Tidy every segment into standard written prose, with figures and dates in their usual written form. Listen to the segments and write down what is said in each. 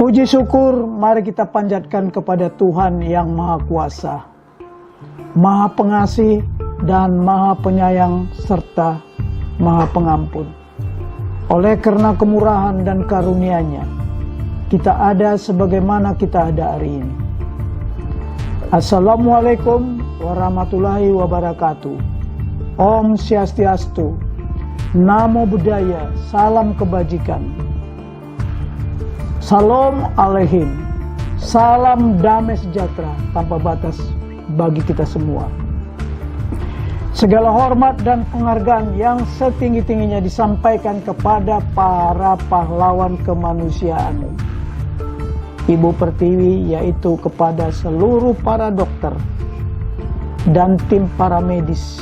Puji syukur mari kita panjatkan kepada Tuhan yang Maha Kuasa, Maha Pengasih dan Maha Penyayang serta Maha Pengampun. Oleh karena kemurahan dan karunia-Nya, kita ada sebagaimana kita ada hari ini. Assalamualaikum warahmatullahi wabarakatuh. Om Swastiastu, Namo Buddhaya, salam kebajikan. Salam Aleihim, salam damai sejahtera tanpa batas bagi kita semua. Segala hormat dan penghargaan yang setinggi-tingginya disampaikan kepada para pahlawan kemanusiaan Ibu Pertiwi, yaitu kepada seluruh para dokter dan tim para medis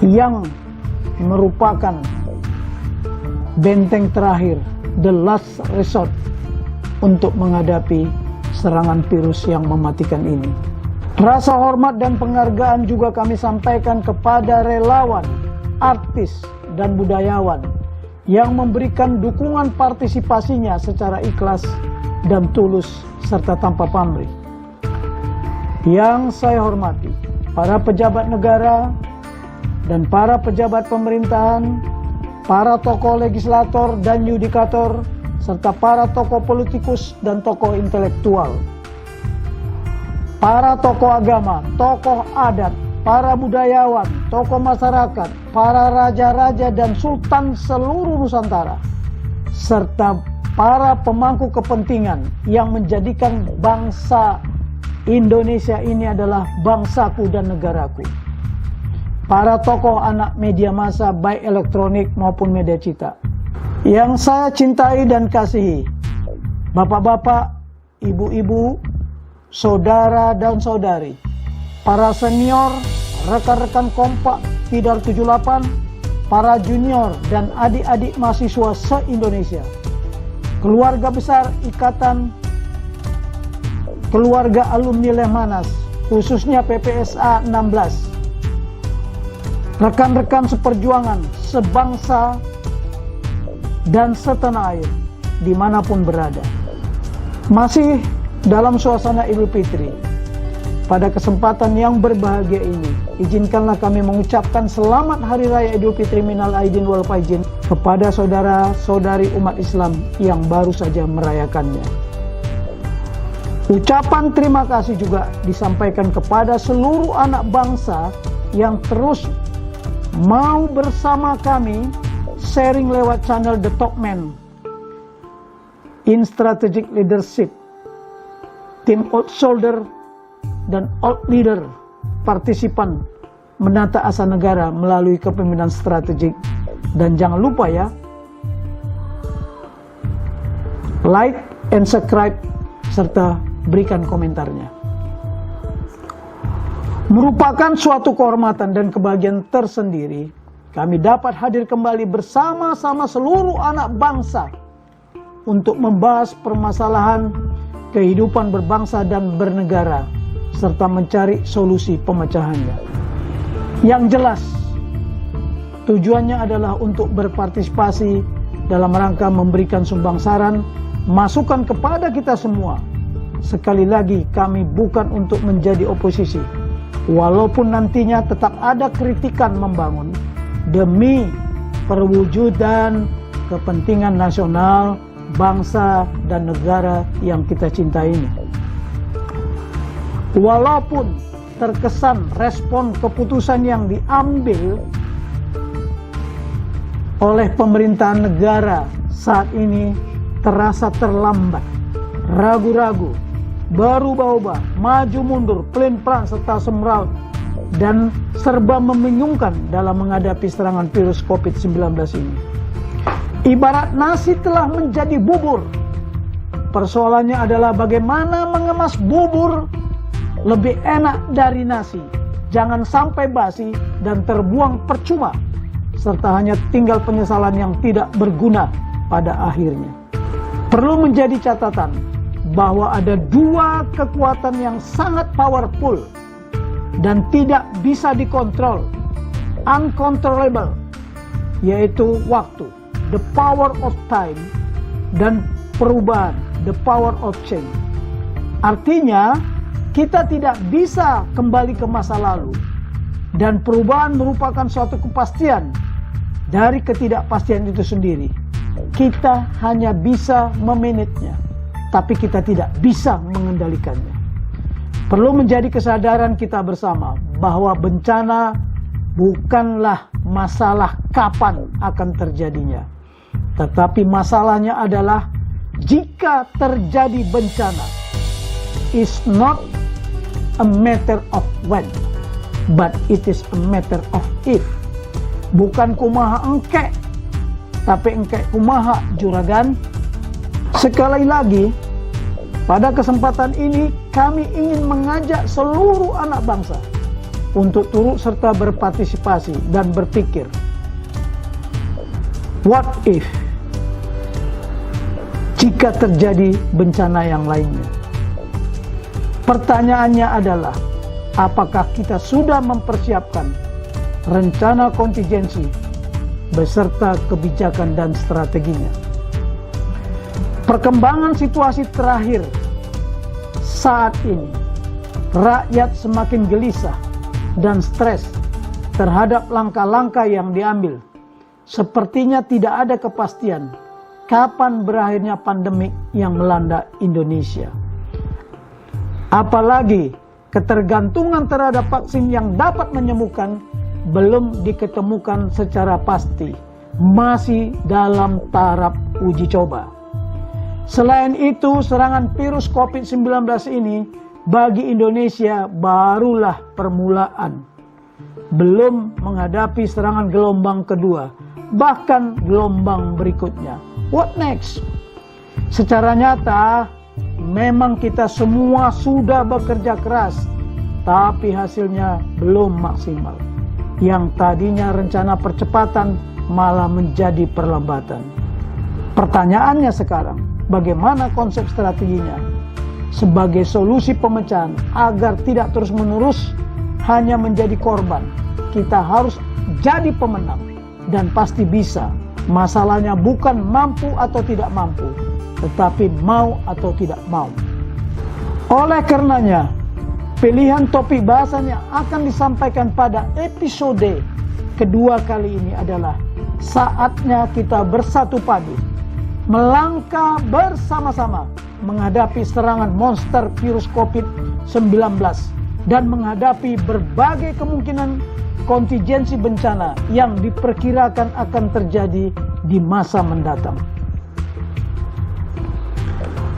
yang merupakan benteng terakhir, the last resort untuk menghadapi serangan virus yang mematikan ini. Rasa hormat dan penghargaan juga kami sampaikan kepada relawan, artis, dan budayawan yang memberikan dukungan partisipasinya secara ikhlas dan tulus serta tanpa pamrih. Yang saya hormati, para pejabat negara dan para pejabat pemerintahan, para tokoh legislator dan yudikator, serta para tokoh politikus dan tokoh intelektual, para tokoh agama, tokoh adat, para budayawan, tokoh masyarakat, para raja-raja dan sultan seluruh Nusantara, serta para pemangku kepentingan yang menjadikan bangsa Indonesia ini adalah bangsaku dan negaraku. Para tokoh anak media massa baik elektronik maupun media cetak yang saya cintai dan kasihi, bapak-bapak, ibu-ibu, saudara dan saudari, para senior, rekan-rekan kompak Tidar 78, para junior dan adik-adik mahasiswa se-Indonesia, keluarga besar Ikatan Keluarga Alumni Lemhanas, khususnya PPSA 16, rekan-rekan seperjuangan, sebangsa dan setanah air, dimanapun berada. Masih dalam suasana Idul Fitri, pada kesempatan yang berbahagia ini, izinkanlah kami mengucapkan selamat Hari Raya Idul Fitri minal aidin wal faizin kepada saudara-saudari umat Islam yang baru saja merayakannya. Ucapan terima kasih juga disampaikan kepada seluruh anak bangsa yang terus mau bersama kami sharing lewat channel The Top Man in Strategic Leadership, Tim Old Soldier dan Old Leader, partisipan menata asa negara melalui kepemimpinan strategik. Dan jangan lupa ya, like and subscribe serta berikan komentarnya. Merupakan suatu kehormatan dan kebahagiaan tersendiri kami dapat hadir kembali bersama-sama seluruh anak bangsa untuk membahas permasalahan kehidupan berbangsa dan bernegara serta mencari solusi pemecahannya. Yang jelas, tujuannya adalah untuk berpartisipasi dalam rangka memberikan sumbang saran, masukan kepada kita semua. Sekali lagi, kami bukan untuk menjadi oposisi, walaupun nantinya tetap ada kritikan membangun demi perwujudan kepentingan nasional, bangsa, dan negara yang kita cintai ini. Walaupun terkesan respon keputusan yang diambil oleh pemerintahan negara saat ini terasa terlambat, ragu-ragu, berubah-ubah, maju mundur, pelin-pelan serta semraut dan serba membingungkan dalam menghadapi serangan virus COVID-19 ini. Ibarat nasi telah menjadi bubur. Persoalannya adalah bagaimana mengemas bubur lebih enak dari nasi. Jangan sampai basi dan terbuang percuma, serta hanya tinggal penyesalan yang tidak berguna pada akhirnya. Perlu menjadi catatan bahwa ada dua kekuatan yang sangat powerful dan tidak bisa dikontrol, uncontrollable, yaitu waktu, the power of time, dan perubahan, the power of change. Artinya, kita tidak bisa kembali ke masa lalu, dan perubahan merupakan suatu kepastian dari ketidakpastian itu sendiri. Kita hanya bisa memanagenya, tapi kita tidak bisa mengendalikannya. Perlu menjadi kesadaran kita bersama bahwa bencana bukanlah masalah kapan akan terjadinya, tetapi masalahnya adalah jika terjadi bencana. It's not a matter of when, but it is a matter of if. Bukan kumaha engke, tapi engke kumaha juragan. Sekali lagi, pada kesempatan ini kami ingin mengajak seluruh anak bangsa untuk turut serta berpartisipasi dan berpikir, what if? Jika terjadi bencana yang lainnya. Pertanyaannya adalah, apakah kita sudah mempersiapkan rencana kontingensi beserta kebijakan dan strateginya? Perkembangan situasi terakhir saat ini, rakyat semakin gelisah dan stres terhadap langkah-langkah yang diambil. Sepertinya tidak ada kepastian kapan berakhirnya pandemik yang melanda Indonesia. Apalagi ketergantungan terhadap vaksin yang dapat menyembuhkan belum diketemukan secara pasti, masih dalam taraf uji coba. Selain itu, serangan virus COVID-19 ini bagi Indonesia barulah permulaan. Belum menghadapi serangan gelombang kedua, bahkan gelombang berikutnya. What next? Secara nyata, memang kita semua sudah bekerja keras, tapi hasilnya belum maksimal. Yang tadinya rencana percepatan malah menjadi perlambatan. Pertanyaannya sekarang, bagaimana konsep strateginya sebagai solusi pemecahan agar tidak terus-menerus hanya menjadi korban? Kita harus jadi pemenang dan pasti bisa. Masalahnya bukan mampu atau tidak mampu, tetapi mau atau tidak mau. Oleh karenanya, pilihan topik bahasan yang akan disampaikan pada episode kedua kali ini adalah saatnya kita bersatu padu, melangkah bersama-sama menghadapi serangan monster virus COVID-19 dan menghadapi berbagai kemungkinan kontingensi bencana yang diperkirakan akan terjadi di masa mendatang.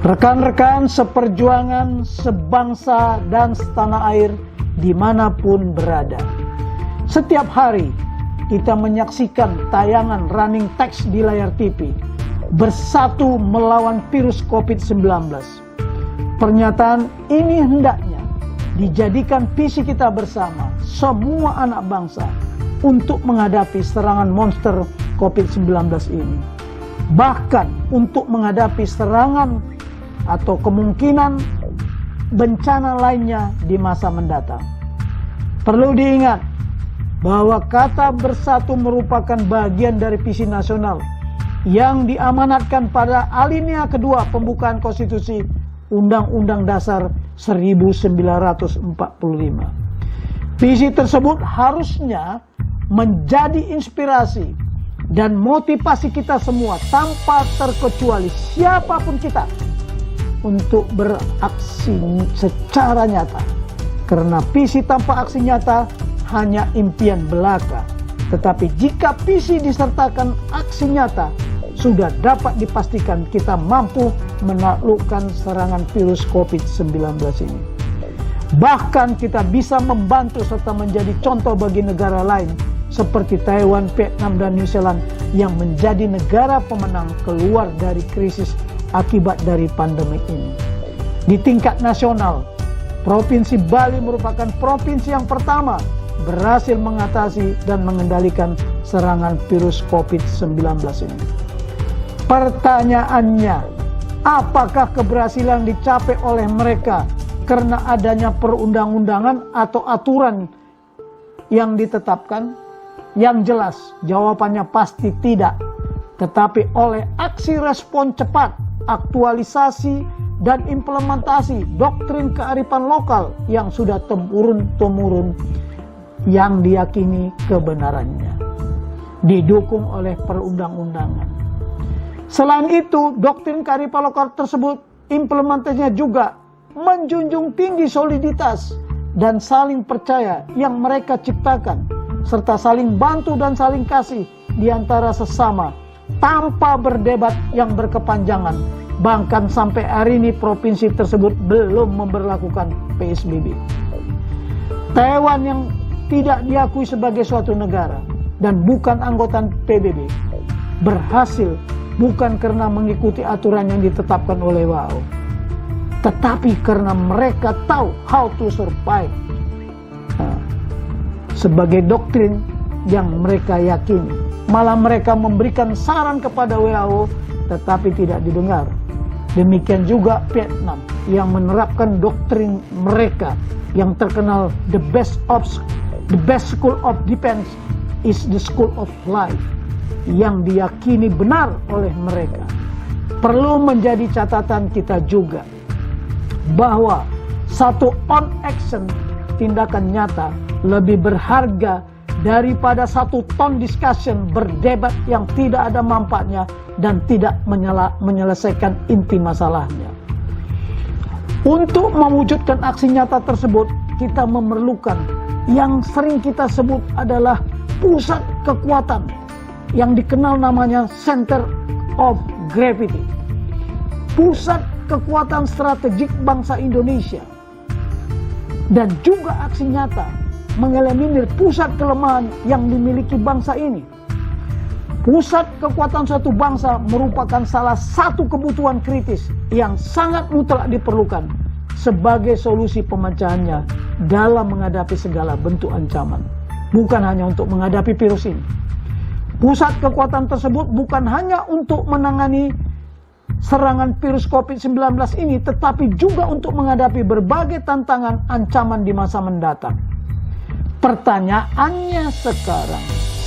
Rekan-rekan seperjuangan, sebangsa dan setanah air dimanapun berada. Setiap hari kita menyaksikan tayangan running text di layar TV, bersatu melawan virus COVID-19. Pernyataan ini hendaknya dijadikan visi kita bersama, semua anak bangsa, untuk menghadapi serangan monster COVID-19 ini. Bahkan untuk menghadapi serangan atau kemungkinan bencana lainnya di masa mendatang. Perlu diingat bahwa kata bersatu merupakan bagian dari visi nasional yang diamanatkan pada alinea kedua pembukaan konstitusi Undang-Undang Dasar 1945. Visi tersebut harusnya menjadi inspirasi dan motivasi kita semua tanpa terkecuali siapapun kita untuk beraksi secara nyata. Karena visi tanpa aksi nyata hanya impian belaka. Tetapi jika visi disertakan aksi nyata, sudah dapat dipastikan kita mampu menaklukkan serangan virus COVID-19 ini. Bahkan kita bisa membantu serta menjadi contoh bagi negara lain seperti Taiwan, Vietnam, dan New Zealand yang menjadi negara pemenang keluar dari krisis akibat dari pandemi ini. Di tingkat nasional, Provinsi Bali merupakan provinsi yang pertama berhasil mengatasi dan mengendalikan serangan virus COVID-19 ini. Pertanyaannya, apakah keberhasilan dicapai oleh mereka karena adanya perundang-undangan atau aturan yang ditetapkan? Yang jelas, jawabannya pasti tidak. tetapi oleh aksi respon cepat, aktualisasi, dan implementasi doktrin kearifan lokal yang sudah temurun-temurun yang diyakini kebenarannya, didukung oleh perundang-undangan. Selain itu, doktrin kearifan lokal tersebut implementasinya juga menjunjung tinggi soliditas dan saling percaya yang mereka ciptakan, serta saling bantu dan saling kasih di antara sesama tanpa berdebat yang berkepanjangan. Bahkan sampai hari ini provinsi tersebut belum memberlakukan PSBB. Taiwan yang tidak diakui sebagai suatu negara dan bukan anggota PBB berhasil bukan karena mengikuti aturan yang ditetapkan oleh WHO, tetapi karena mereka tahu how to survive, sebagai doktrin yang mereka yakini. Malah mereka memberikan saran kepada WHO tetapi tidak didengar. Demikian juga Vietnam yang menerapkan doktrin mereka yang terkenal, the best school of defense is the school of life, yang diyakini benar oleh mereka. Perlu menjadi catatan kita juga bahwa satu on action, tindakan nyata, lebih berharga daripada satu ton discussion, berdebat yang tidak ada manfaatnya dan tidak menyelesaikan inti masalahnya. Untuk mewujudkan aksi nyata tersebut, kita memerlukan yang sering kita sebut adalah pusat kekuatan yang dikenal namanya center of gravity, pusat kekuatan strategik bangsa Indonesia, dan juga aksi nyata mengeliminir pusat kelemahan yang dimiliki bangsa ini. Pusat kekuatan suatu bangsa merupakan salah satu kebutuhan kritis yang sangat mutlak diperlukan sebagai solusi pemecahannya dalam menghadapi segala bentuk ancaman. Bukan hanya untuk menghadapi virus ini. Pusat kekuatan tersebut bukan hanya untuk menangani serangan virus COVID-19 ini, tetapi juga untuk menghadapi berbagai tantangan ancaman di masa mendatang. Pertanyaannya sekarang,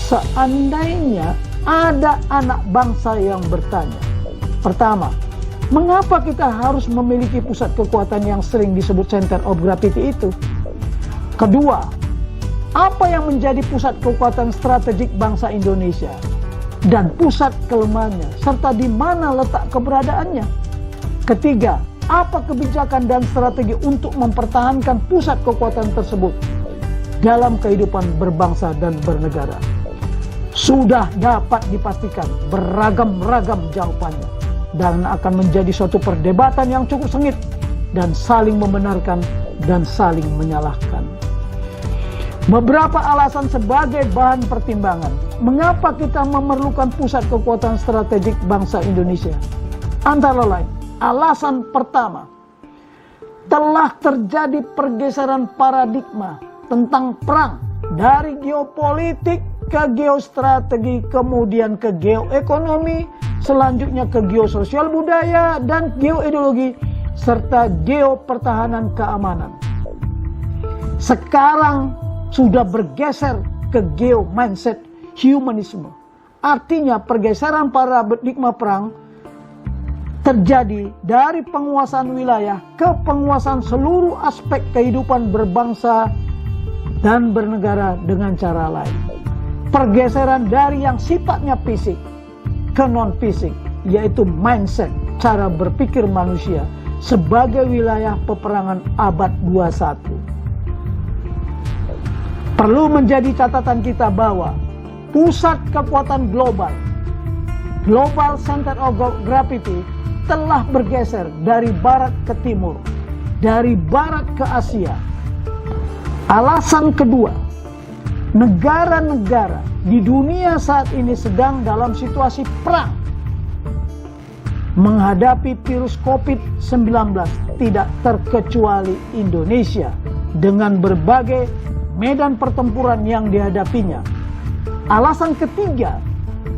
seandainya ada anak bangsa yang bertanya, pertama, mengapa kita harus memiliki pusat kekuatan yang sering disebut center of gravity itu? Kedua, apa yang menjadi pusat kekuatan strategik bangsa Indonesia dan pusat kelemahannya, serta di mana letak keberadaannya? Ketiga, apa kebijakan dan strategi untuk mempertahankan pusat kekuatan tersebut dalam kehidupan berbangsa dan bernegara? Sudah dapat dipastikan beragam-ragam jawabannya dan akan menjadi suatu perdebatan yang cukup sengit dan saling membenarkan dan saling menyalahkan. Beberapa alasan sebagai bahan pertimbangan mengapa kita memerlukan pusat kekuatan strategik bangsa Indonesia. Antara lain, alasan pertama, telah terjadi pergeseran paradigma tentang perang dari geopolitik ke geostrategi, kemudian ke geoekonomi, selanjutnya ke geososial budaya dan geoideologi, serta geopertahanan keamanan. Sekarang sudah bergeser ke geo-mindset humanisme. Artinya pergeseran paradigma perang terjadi dari penguasaan wilayah ke penguasaan seluruh aspek kehidupan berbangsa dan bernegara dengan cara lain. Pergeseran dari yang sifatnya fisik ke non-fisik, yaitu mindset, cara berpikir manusia sebagai wilayah peperangan abad 21. Perlu menjadi catatan kita bahwa pusat kekuatan global center of gravity, telah bergeser dari barat ke timur, dari barat ke Asia. Alasan kedua, negara-negara di dunia saat ini sedang dalam situasi perang. Menghadapi virus COVID-19, tidak terkecuali Indonesia, dengan berbagai medan pertempuran yang dihadapinya. Alasan ketiga,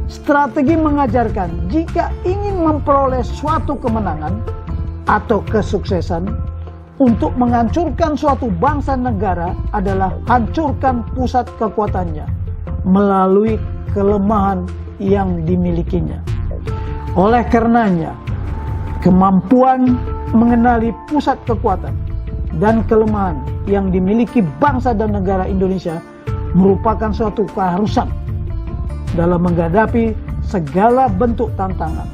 strategi mengajarkan jika ingin memperoleh suatu kemenangan atau kesuksesan, untuk menghancurkan suatu bangsa negara adalah hancurkan pusat kekuatannya melalui kelemahan yang dimilikinya. Oleh karenanya, kemampuan mengenali pusat kekuatan dan kelemahan yang dimiliki bangsa dan negara Indonesia merupakan suatu keharusan dalam menghadapi segala bentuk tantangan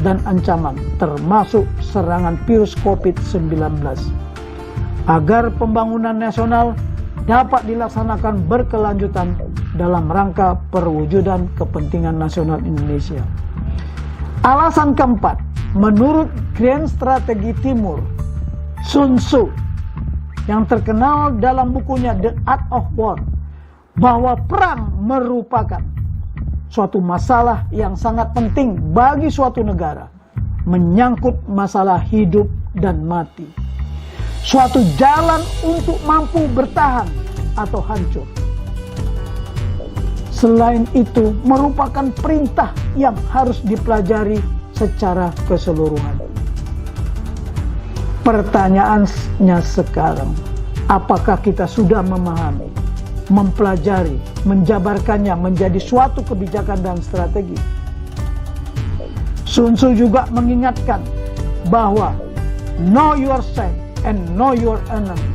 dan ancaman termasuk serangan virus COVID-19 agar pembangunan nasional dapat dilaksanakan berkelanjutan dalam rangka perwujudan kepentingan nasional Indonesia. Alasan keempat, menurut Grand Strategi Timur, Sun Tzu, yang terkenal dalam bukunya The Art of War, bahwa perang merupakan suatu masalah yang sangat penting bagi suatu negara, menyangkut masalah hidup dan mati. Suatu jalan untuk mampu bertahan atau hancur. Selain itu, merupakan perintah yang harus dipelajari secara keseluruhan. Pertanyaannya sekarang, apakah kita sudah memahami, mempelajari, menjabarkannya menjadi suatu kebijakan dan strategi? Sun Tzu juga mengingatkan bahwa know yourself and know your enemy.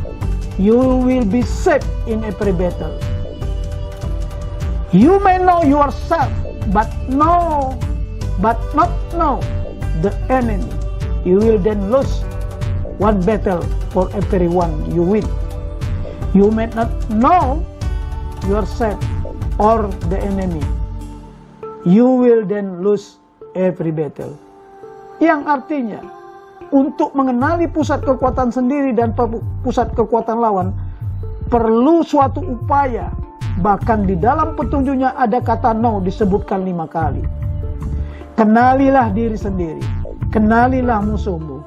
You will be safe in every battle. You may know yourself, but not know the enemy. You will then lose one battle for every one you win. You may not know yourself or the enemy. You will then lose every battle. Yang artinya, untuk mengenali pusat kekuatan sendiri dan pusat kekuatan lawan, perlu suatu upaya. Bahkan di dalam petunjuknya ada kata no disebutkan 5 kali. Kenalilah diri sendiri, kenalilah musuhmu,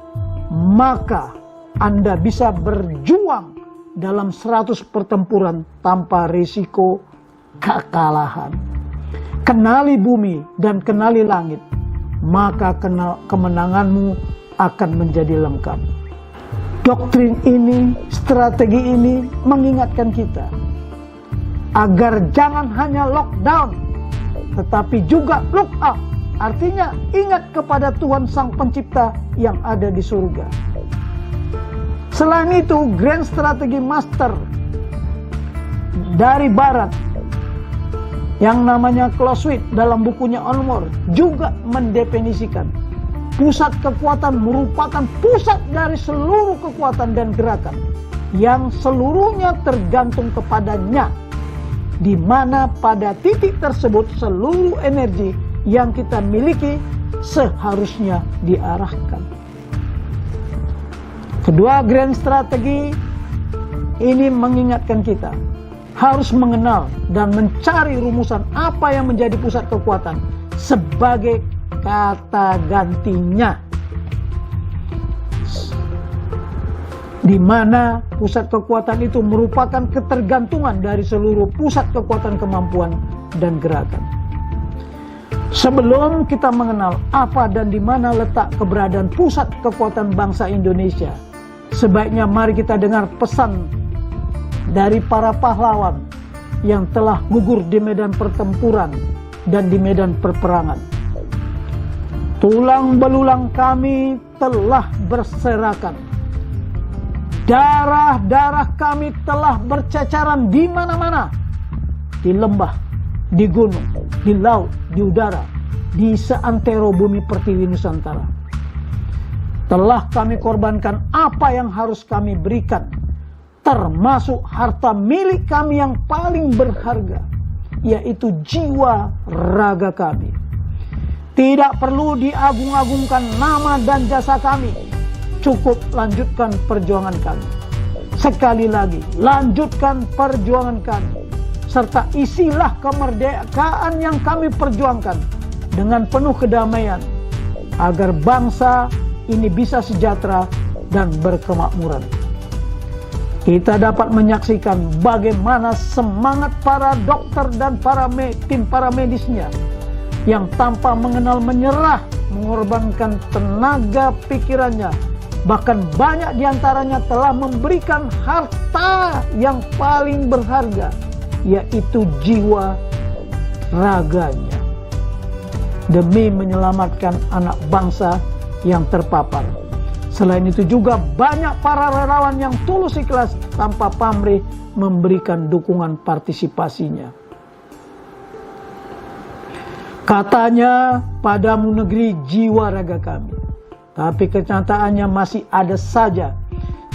maka Anda bisa berjuang dalam 100 pertempuran tanpa risiko kekalahan. Kenali bumi dan kenali langit, maka kemenanganmu akan menjadi lengkap. Doktrin ini, strategi ini mengingatkan kita agar jangan hanya lockdown, tetapi juga look up. Artinya ingat kepada Tuhan Sang Pencipta yang ada di surga. Selain itu, Grand Strategi Master dari Barat yang namanya Clausewitz dalam bukunya On War juga mendefinisikan pusat kekuatan merupakan pusat dari seluruh kekuatan dan gerakan yang seluruhnya tergantung kepadanya, di mana pada titik tersebut seluruh energi yang kita miliki seharusnya diarahkan. Kedua grand strategi ini mengingatkan kita harus mengenal dan mencari rumusan apa yang menjadi pusat kekuatan sebagai kata gantinya, di mana pusat kekuatan itu merupakan ketergantungan dari seluruh pusat kekuatan kemampuan dan gerakan. Sebelum kita mengenal apa dan di mana letak keberadaan pusat kekuatan bangsa Indonesia, sebaiknya mari kita dengar pesan dari para pahlawan yang telah gugur di medan pertempuran dan di medan perperangan. Tulang belulang kami telah berserakan. Darah-darah kami telah berceceran di mana-mana. Di lembah, di gunung, di laut, di udara, di seantero bumi pertiwi Nusantara. Telah kami korbankan apa yang harus kami berikan, termasuk harta milik kami yang paling berharga, yaitu jiwa raga kami. Tidak perlu diagung-agungkan nama dan jasa kami. Cukup lanjutkan perjuangan kami. Sekali lagi, lanjutkan perjuangan kami. Serta isilah kemerdekaan yang kami perjuangkan dengan penuh kedamaian, agar bangsa ini bisa sejahtera dan berkemakmuran. Kita dapat menyaksikan bagaimana semangat para dokter dan tim paramedisnya yang tanpa mengenal menyerah mengorbankan tenaga pikirannya. Bahkan banyak diantaranya telah memberikan harta yang paling berharga, yaitu jiwa raganya. demi menyelamatkan anak bangsa yang terpapar. Selain itu juga banyak para relawan yang tulus ikhlas tanpa pamrih memberikan dukungan partisipasinya. Katanya, padamu negeri jiwa raga kami. Tapi kenyataannya masih ada saja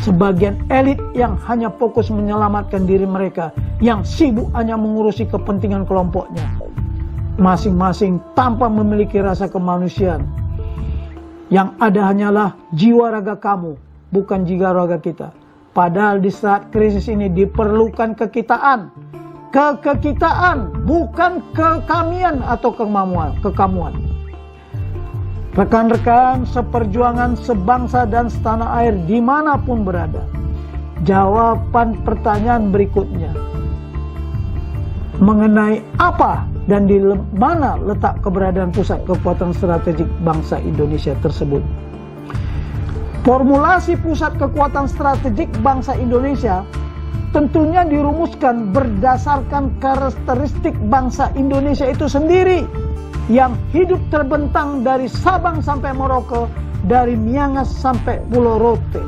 sebagian elit yang hanya fokus menyelamatkan diri mereka, yang sibuk hanya mengurusi kepentingan kelompoknya, masing-masing tanpa memiliki rasa kemanusiaan. Yang ada hanyalah jiwa raga kamu, bukan jiwa raga kita. Padahal di saat krisis ini diperlukan kekitaan, bukan kekamian atau kekamuan. Rekan-rekan seperjuangan sebangsa dan setanah air dimanapun berada, jawaban pertanyaan berikutnya mengenai apa dan di mana letak keberadaan pusat kekuatan strategik bangsa Indonesia tersebut. Formulasi pusat kekuatan strategik bangsa Indonesia tentunya dirumuskan berdasarkan karakteristik bangsa Indonesia itu sendiri yang hidup terbentang dari Sabang sampai Merauke, dari Miangas sampai Pulau Rote.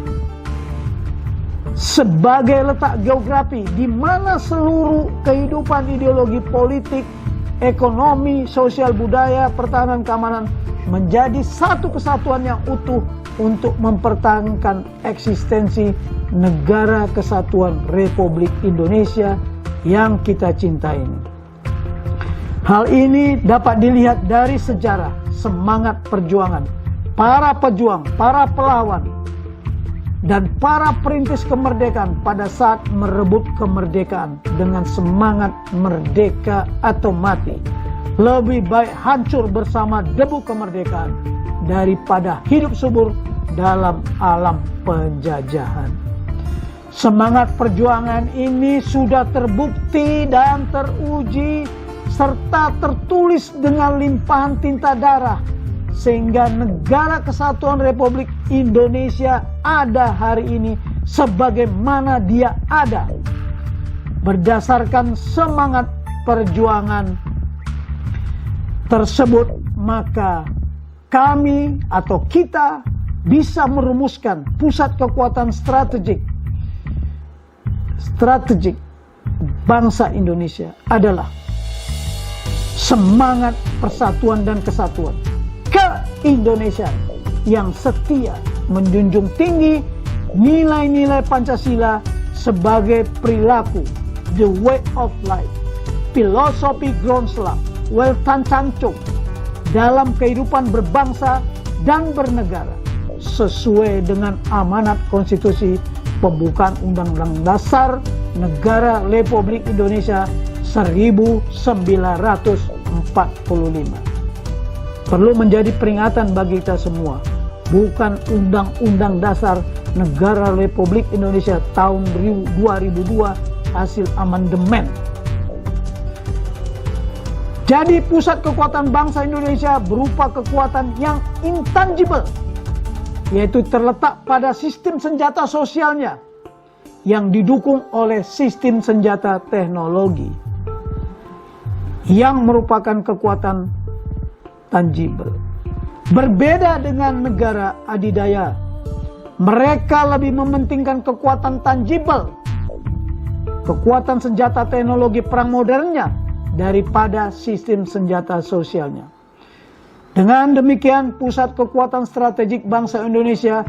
Sebagai letak geografi di mana seluruh kehidupan ideologi politik, ekonomi, sosial, budaya, pertahanan, keamanan menjadi satu kesatuan yang utuh untuk mempertahankan eksistensi Negara Kesatuan Republik Indonesia yang kita cintai ini. Hal ini dapat dilihat dari sejarah, semangat perjuangan, para pejuang, para pahlawan, dan para perintis kemerdekaan pada saat merebut kemerdekaan dengan semangat merdeka atau mati. Lebih baik hancur bersama debu kemerdekaan daripada hidup subur dalam alam penjajahan. Semangat perjuangan ini sudah terbukti dan teruji serta tertulis dengan limpahan tinta darah, sehingga Negara Kesatuan Republik Indonesia ada hari ini sebagaimana dia ada. Berdasarkan semangat perjuangan tersebut, maka kami atau kita bisa merumuskan pusat kekuatan strategik bangsa Indonesia adalah semangat persatuan dan kesatuan ke-Indonesiaan yang setia menjunjung tinggi nilai-nilai Pancasila sebagai perilaku, the way of life, filosofi Groundslam, Weltancancung dalam kehidupan berbangsa dan bernegara sesuai dengan amanat konstitusi pembukaan Undang-Undang Dasar Negara Republik Indonesia 1945. Perlu menjadi peringatan bagi kita semua, bukan Undang-Undang Dasar Negara Republik Indonesia tahun 2002 hasil amandemen. Jadi pusat kekuatan bangsa Indonesia berupa kekuatan yang intangible, yaitu terletak pada sistem senjata sosialnya yang didukung oleh sistem senjata teknologi, yang merupakan kekuatan tangible. Berbeda dengan negara adidaya, mereka lebih mementingkan kekuatan tangible, kekuatan senjata teknologi perang modernnya daripada sistem senjata sosialnya. Dengan demikian, pusat kekuatan strategik bangsa Indonesia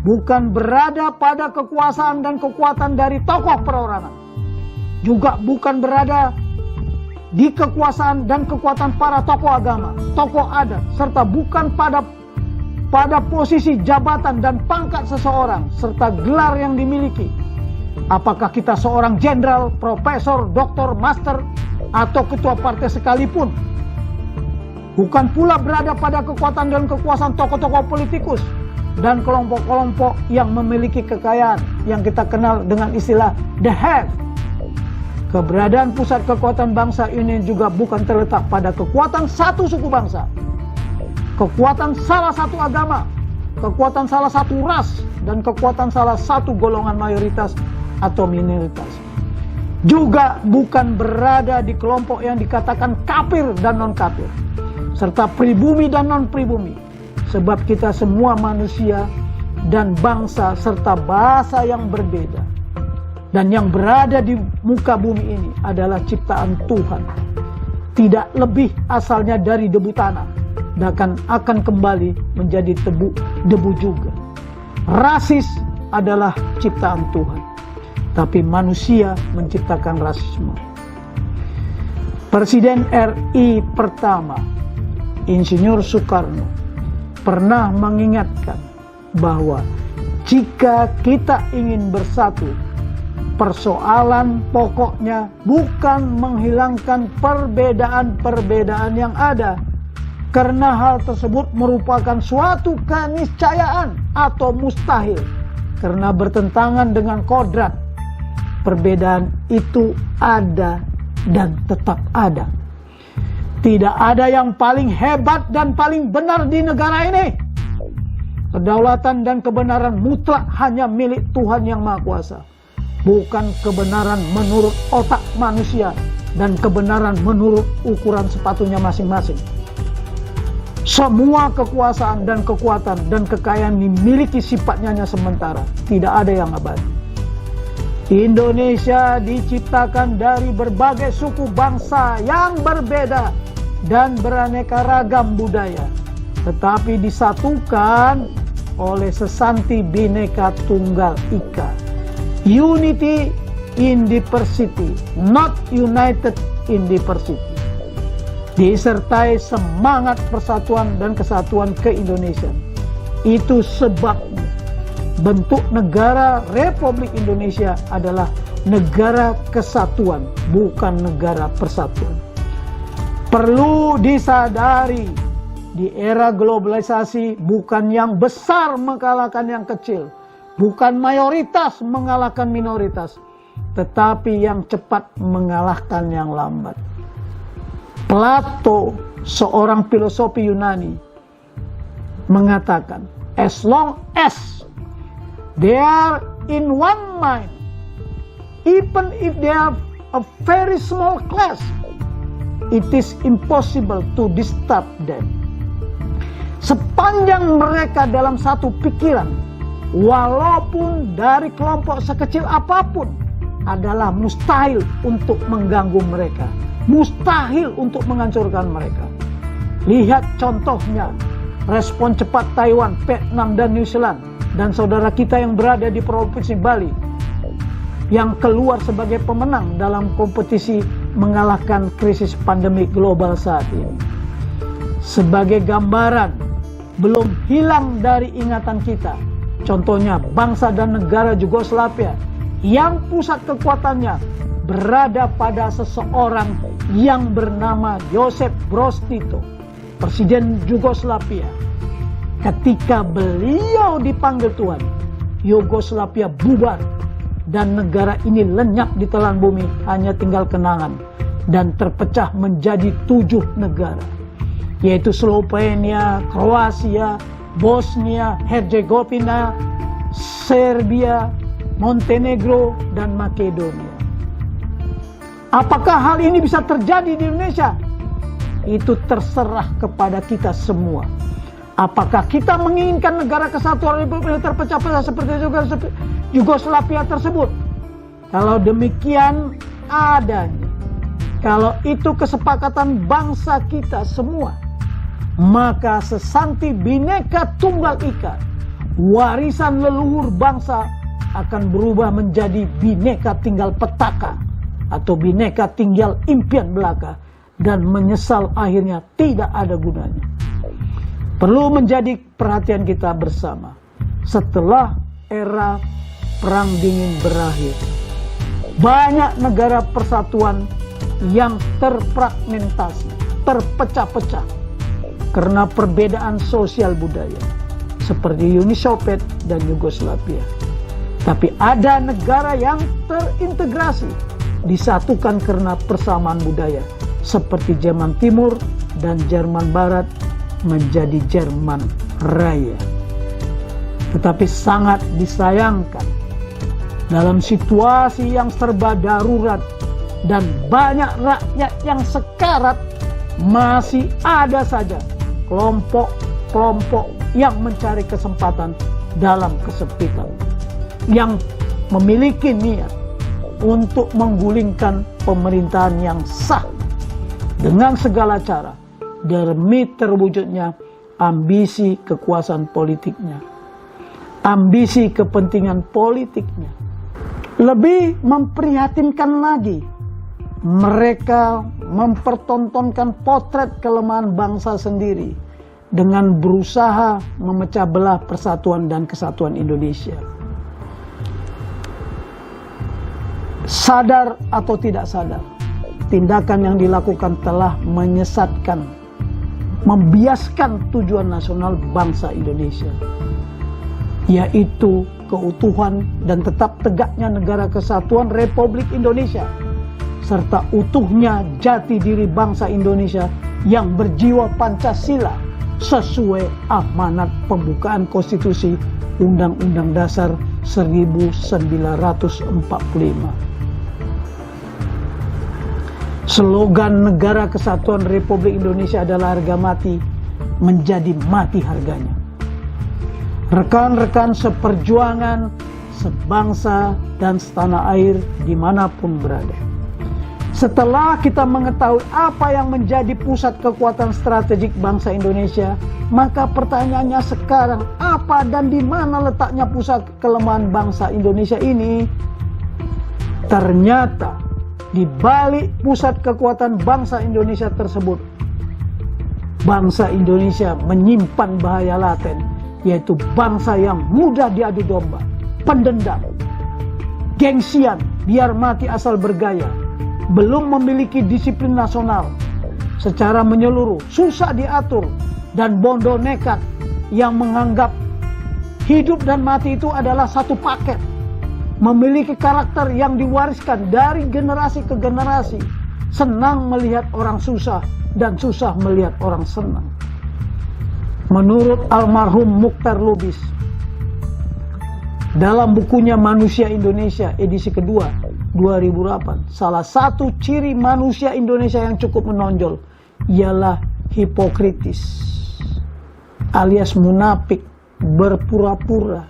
bukan berada pada kekuasaan dan kekuatan dari tokoh perorangan, juga bukan berada di kekuasaan dan kekuatan para tokoh agama, tokoh adat, serta bukan pada posisi jabatan dan pangkat seseorang, serta gelar yang dimiliki. Apakah kita seorang jenderal, profesor, doktor, master, atau ketua partai sekalipun. Bukan pula berada pada kekuatan dan kekuasaan tokoh-tokoh politikus dan kelompok-kelompok yang memiliki kekayaan yang kita kenal dengan istilah the have. Keberadaan pusat kekuatan bangsa ini juga bukan terletak pada kekuatan satu suku bangsa, kekuatan salah satu agama, kekuatan salah satu ras, dan kekuatan salah satu golongan mayoritas atau minoritas. Juga bukan berada di kelompok yang dikatakan kafir dan non-kafir, serta pribumi dan non-pribumi, sebab kita semua manusia dan bangsa serta bahasa yang berbeda. Dan yang berada di muka bumi ini adalah ciptaan Tuhan, tidak lebih asalnya dari debu tanah, dan akan kembali menjadi debu juga. Rasis adalah ciptaan Tuhan, tapi manusia menciptakan rasisme. Presiden RI pertama, Insinyur Soekarno, pernah mengingatkan bahwa jika kita ingin bersatu, persoalan pokoknya bukan menghilangkan perbedaan-perbedaan yang ada, karena hal tersebut merupakan suatu keniscayaan atau mustahil, karena bertentangan dengan kodrat. Perbedaan itu ada dan tetap ada. Tidak ada yang paling hebat dan paling benar di negara ini. Kedaulatan dan kebenaran mutlak hanya milik Tuhan Yang Maha Kuasa, bukan kebenaran menurut otak manusia dan kebenaran menurut ukuran sepatunya masing-masing. Semua kekuasaan dan kekuatan dan kekayaan dimiliki sifatnya hanya sementara, tidak ada yang abadi. Indonesia diciptakan dari berbagai suku bangsa yang berbeda dan beraneka ragam budaya, tetapi disatukan oleh sesanti Bhinneka Tunggal Ika. Unity in diversity, not united in diversity. Disertai semangat persatuan dan kesatuan ke-Indonesiaan. Itu sebabnya bentuk negara Republik Indonesia adalah negara kesatuan, bukan negara persatuan. Perlu disadari, di era globalisasi bukan yang besar mengalahkan yang kecil, bukan mayoritas mengalahkan minoritas, tetapi yang cepat mengalahkan yang lambat. Plato, seorang filosofi Yunani, mengatakan, as long as they are in one mind, even if they are a very small class, it is impossible to disturb them. Sepanjang mereka dalam satu pikiran, walaupun dari kelompok sekecil apapun, adalah mustahil untuk mengganggu mereka, mustahil untuk menghancurkan mereka. Lihat contohnya, respon cepat Taiwan, Vietnam, dan New Zealand, dan saudara kita yang berada di Provinsi Bali, yang keluar sebagai pemenang dalam kompetisi mengalahkan krisis pandemi global saat ini. Sebagai gambaran, belum hilang dari ingatan kita, contohnya bangsa dan negara Yugoslavia, yang pusat kekuatannya berada pada seseorang yang bernama Josip Broz Tito, Presiden Yugoslavia. Ketika beliau dipanggil Tuhan, Yugoslavia bubar dan negara ini lenyap di telan bumi, hanya tinggal kenangan, dan terpecah menjadi 7 negara, yaitu Slovenia, Kroasia, Bosnia, Herzegovina, Serbia, Montenegro, dan Makedonia. Apakah hal ini bisa terjadi di Indonesia? Itu terserah kepada kita semua. Apakah kita menginginkan negara kesatuan Republik terpecah-pecah seperti Yugoslavia tersebut? Kalau demikian adanya, kalau itu kesepakatan bangsa kita semua, maka sesanti Bhinneka Tunggal Ika, warisan leluhur bangsa, akan berubah menjadi Bhinneka Tinggal Petaka atau Bhinneka Tinggal Impian Belaka, dan menyesal akhirnya tidak ada gunanya. Perlu menjadi perhatian kita bersama. Setelah era Perang Dingin berakhir, banyak negara persatuan yang terfragmentasi, terpecah-pecah karena perbedaan sosial budaya, seperti Uni Soviet dan Yugoslavia. Tapi ada negara yang terintegrasi, disatukan karena persamaan budaya, seperti Jerman Timur dan Jerman Barat menjadi Jerman Raya. Tetapi sangat disayangkan, dalam situasi yang serba darurat dan banyak rakyat yang sekarat, masih ada saja kelompok-kelompok yang mencari kesempatan dalam kesempitan, yang memiliki niat untuk menggulingkan pemerintahan yang sah dengan segala cara demi terwujudnya ambisi kekuasaan politiknya, ambisi kepentingan politiknya. Lebih memprihatinkan lagi, mereka mempertontonkan potret kelemahan bangsa sendiri dengan berusaha memecah belah persatuan dan kesatuan Indonesia. Sadar atau tidak sadar, tindakan yang dilakukan telah menyesatkan, membiaskan tujuan nasional bangsa Indonesia, yaitu keutuhan dan tetap tegaknya negara kesatuan Republik Indonesia, serta utuhnya jati diri bangsa Indonesia yang berjiwa Pancasila sesuai amanat pembukaan Konstitusi Undang-Undang Dasar 1945. Slogan Negara Kesatuan Republik Indonesia adalah harga mati, menjadi mati harganya. Rekan-rekan seperjuangan, sebangsa dan setanah air dimanapun berada. Setelah kita mengetahui apa yang menjadi pusat kekuatan strategik bangsa Indonesia, maka pertanyaannya sekarang, apa dan di mana letaknya pusat kelemahan bangsa Indonesia ini? Ternyata di balik pusat kekuatan bangsa Indonesia tersebut, bangsa Indonesia menyimpan bahaya laten, yaitu bangsa yang mudah diadu domba, pendendam, gengsian, biar mati asal bergaya, belum memiliki disiplin nasional secara menyeluruh, susah diatur, dan bondo nekat yang menganggap hidup dan mati itu adalah satu paket, memiliki karakter yang diwariskan dari generasi ke generasi, senang melihat orang susah dan susah melihat orang senang. Menurut almarhum Mukhtar Lubis, dalam bukunya Manusia Indonesia edisi kedua 2008, salah satu ciri manusia Indonesia yang cukup menonjol ialah hipokritis alias munafik, berpura-pura,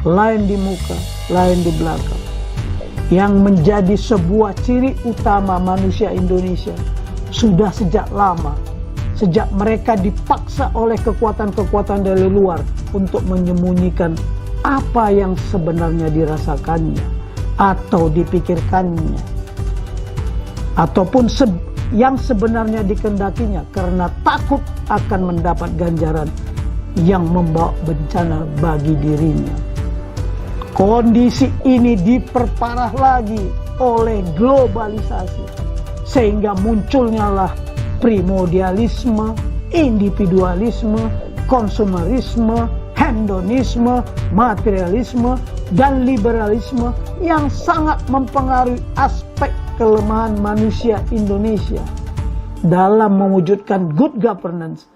lain di muka, lain di belakang, yang menjadi sebuah ciri utama manusia Indonesia sudah sejak lama, sejak mereka dipaksa oleh kekuatan-kekuatan dari luar untuk menyembunyikan apa yang sebenarnya dirasakannya atau dipikirkannya, ataupun yang sebenarnya dikendakinya, karena takut akan mendapat ganjaran yang membawa bencana bagi dirinya. Kondisi ini diperparah lagi oleh globalisasi, sehingga munculnya lah primordialisme, individualisme, konsumerisme, hedonisme, materialisme, dan liberalisme yang sangat mempengaruhi aspek kelemahan manusia Indonesia dalam mewujudkan good governance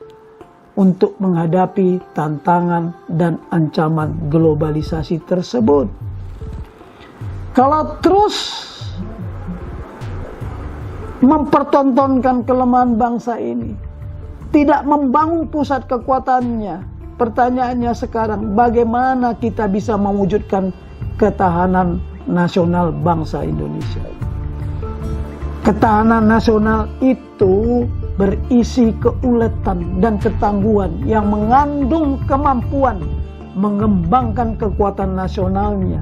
untuk menghadapi tantangan dan ancaman globalisasi tersebut. Kalau terus mempertontonkan kelemahan bangsa ini, tidak membangun pusat kekuatannya, pertanyaannya sekarang, bagaimana kita bisa mewujudkan ketahanan nasional bangsa Indonesia? Ketahanan nasional itu berisi keuletan dan ketangguhan yang mengandung kemampuan mengembangkan kekuatan nasionalnya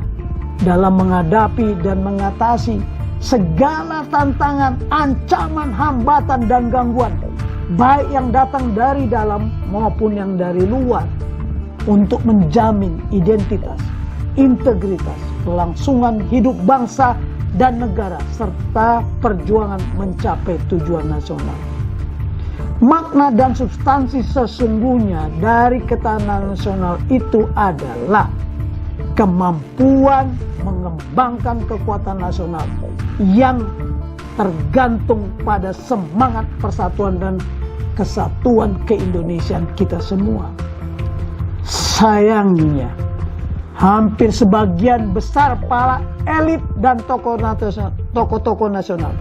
dalam menghadapi dan mengatasi segala tantangan, ancaman, hambatan, dan gangguan, baik yang datang dari dalam maupun yang dari luar, untuk menjamin identitas, integritas, kelangsungan hidup bangsa dan negara, serta perjuangan mencapai tujuan nasional. Makna dan substansi sesungguhnya dari ketahanan nasional itu adalah kemampuan mengembangkan kekuatan nasional yang tergantung pada semangat persatuan dan kesatuan keindonesiaan kita semua. Sayangnya, hampir sebagian besar para elit dan tokoh-tokoh nasional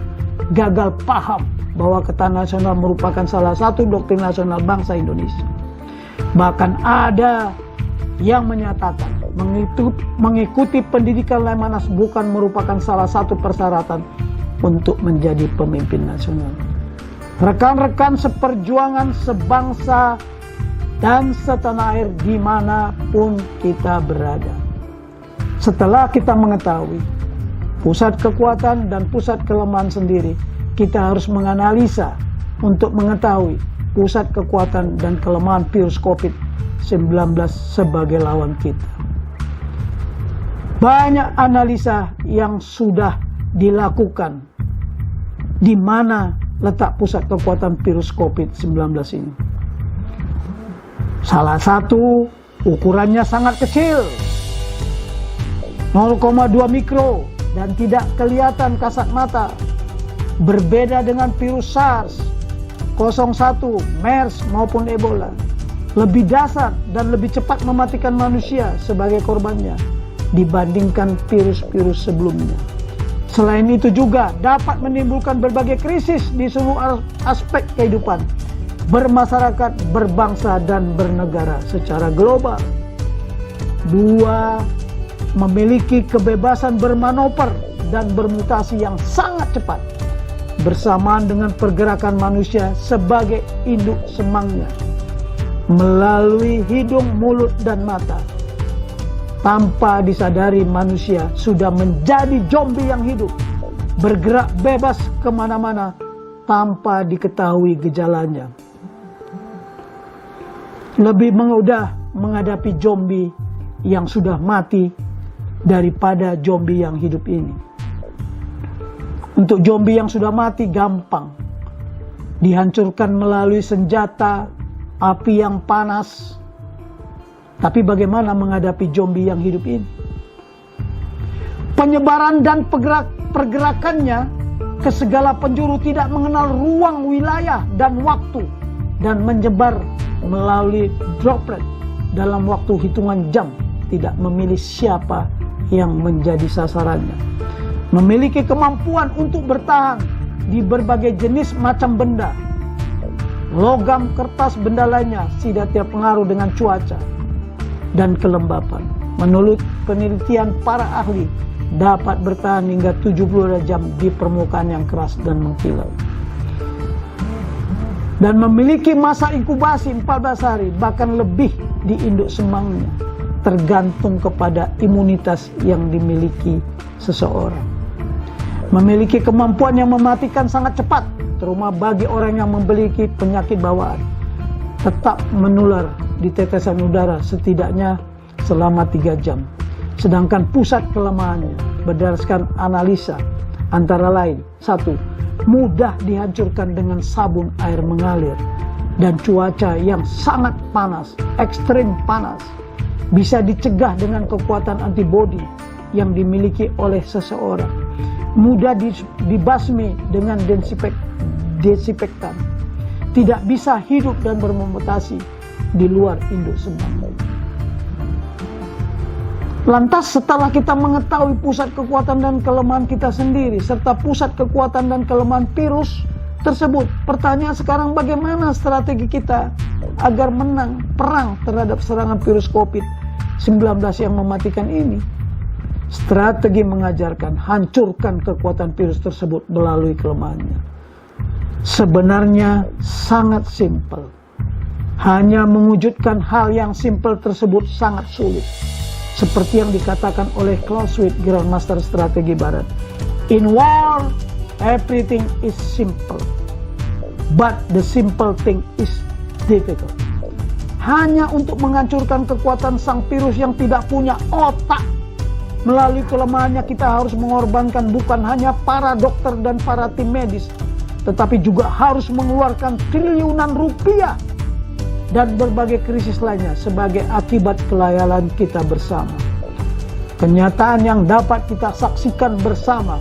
gagal paham bahwa ketahanan nasional merupakan salah satu doktrin nasional bangsa Indonesia. Bahkan ada yang menyatakan mengikuti pendidikan Lemhanas bukan merupakan salah satu persyaratan untuk menjadi pemimpin nasional. Rekan-rekan seperjuangan, sebangsa dan setanah air dimanapun kita berada. Setelah kita mengetahui pusat kekuatan dan pusat kelemahan sendiri, kita harus menganalisa untuk mengetahui pusat kekuatan dan kelemahan virus COVID-19 sebagai lawan kita. Banyak analisa yang sudah dilakukan di mana letak pusat kekuatan virus COVID-19 ini. Salah satu ukurannya sangat kecil, 0,2 mikro dan tidak kelihatan kasat mata. Berbeda dengan virus SARS, 01, MERS maupun Ebola. Lebih dasar dan lebih cepat mematikan manusia sebagai korbannya dibandingkan virus-virus sebelumnya. Selain itu juga dapat menimbulkan berbagai krisis di seluruh aspek kehidupan bermasyarakat, berbangsa, dan bernegara secara global. 2. Memiliki kebebasan bermanuver dan bermutasi yang sangat cepat bersamaan dengan pergerakan manusia sebagai induk semangnya melalui hidung, mulut, dan mata. Tanpa disadari manusia sudah menjadi zombie yang hidup, bergerak bebas kemana-mana tanpa diketahui gejalanya. Lebih mudah menghadapi zombie yang sudah mati daripada zombie yang hidup ini. Untuk zombie yang sudah mati gampang, dihancurkan melalui senjata api yang panas. Tapi bagaimana menghadapi zombie yang hidup ini? Penyebaran dan pergerakannya ke segala penjuru, tidak mengenal ruang, wilayah, dan waktu, dan menyebar melalui droplet dalam waktu hitungan jam, tidak memilih siapa yang menjadi sasarannya. Memiliki kemampuan untuk bertahan di berbagai jenis macam benda, logam, kertas, benda lainnya, tidak terpengaruh dengan cuaca dan kelembapan. Menurut penelitian para ahli, dapat bertahan hingga 72 jam di permukaan yang keras dan mengkilau. Dan memiliki masa inkubasi 14 hari, bahkan lebih di induk semangnya, tergantung kepada imunitas yang dimiliki seseorang. Memiliki kemampuan yang mematikan sangat cepat, terutama bagi orang yang memiliki penyakit bawaan. Tetap menular di tetesan udara setidaknya selama 3 jam. Sedangkan pusat kelemahannya berdasarkan analisa antara lain: 1. Mudah dihancurkan dengan sabun air mengalir dan cuaca yang sangat panas, ekstrim panas. Bisa dicegah dengan kekuatan antibodi yang dimiliki oleh seseorang. Mudah dibasmi dengan desinfektan. Tidak bisa hidup dan bermutasi di luar induk semang. Lantas setelah kita mengetahui pusat kekuatan dan kelemahan kita sendiri serta pusat kekuatan dan kelemahan virus tersebut, pertanyaan sekarang, bagaimana strategi kita agar menang perang terhadap serangan virus COVID-19 yang mematikan ini? Strategi mengajarkan hancurkan kekuatan virus tersebut melalui kelemahannya. Sebenarnya sangat simpel. Hanya mewujudkan hal yang simpel tersebut sangat sulit. Seperti yang dikatakan oleh Clausewitz, Grandmaster Strategi Barat. In war, everything is simple. But the simple thing is difficult. Hanya untuk menghancurkan kekuatan sang virus yang tidak punya otak. Melalui kelemahannya kita harus mengorbankan bukan hanya para dokter dan para tim medis, tetapi juga harus mengeluarkan triliunan rupiah dan berbagai krisis lainnya sebagai akibat kelayalan kita bersama. Kenyataan yang dapat kita saksikan bersama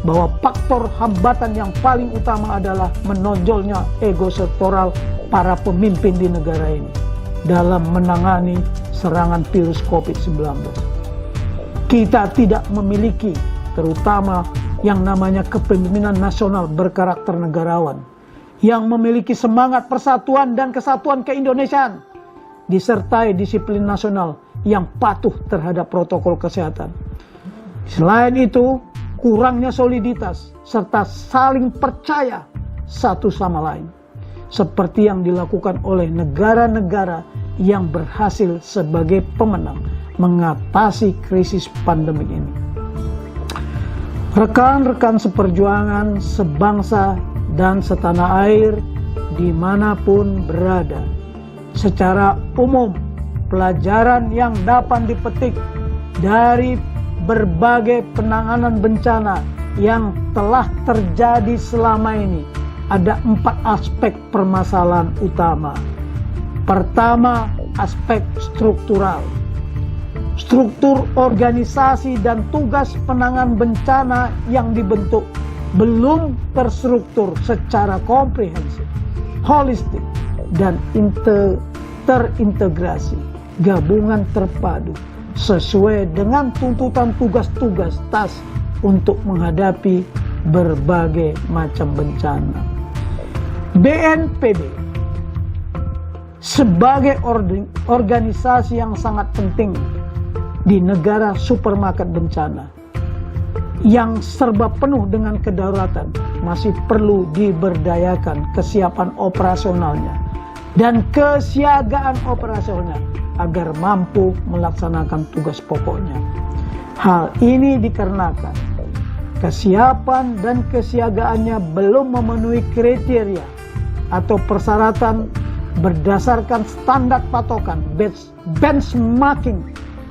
bahwa faktor hambatan yang paling utama adalah menonjolnya ego sektoral para pemimpin di negara ini dalam menangani serangan virus COVID-19. Kita tidak memiliki, terutama yang namanya kepemimpinan nasional berkarakter negarawan, yang memiliki semangat persatuan dan kesatuan keindonesiaan, disertai disiplin nasional yang patuh terhadap protokol kesehatan. Selain itu, kurangnya soliditas serta saling percaya satu sama lain, seperti yang dilakukan oleh negara-negara yang berhasil sebagai pemenang mengatasi krisis pandemik ini. Rekan-rekan seperjuangan, sebangsa dan setanah air dimanapun berada, secara umum pelajaran yang dapat dipetik dari berbagai penanganan bencana yang telah terjadi selama ini, ada 4 aspek permasalahan utama. Pertama, aspek struktural. Struktur organisasi dan tugas penanganan bencana yang dibentuk belum terstruktur secara komprehensif, holistik, dan terintegrasi, gabungan terpadu, sesuai dengan tuntutan tugas-tugas TAS untuk menghadapi berbagai macam bencana. BNPB sebagai organisasi yang sangat penting di negara supermarket bencana yang serba penuh dengan kedaruratan, masih perlu diberdayakan kesiapan operasionalnya dan kesiagaan operasionalnya agar mampu melaksanakan tugas pokoknya. Hal ini dikarenakan kesiapan dan kesiagaannya belum memenuhi kriteria atau persyaratan berdasarkan standar patokan benchmarking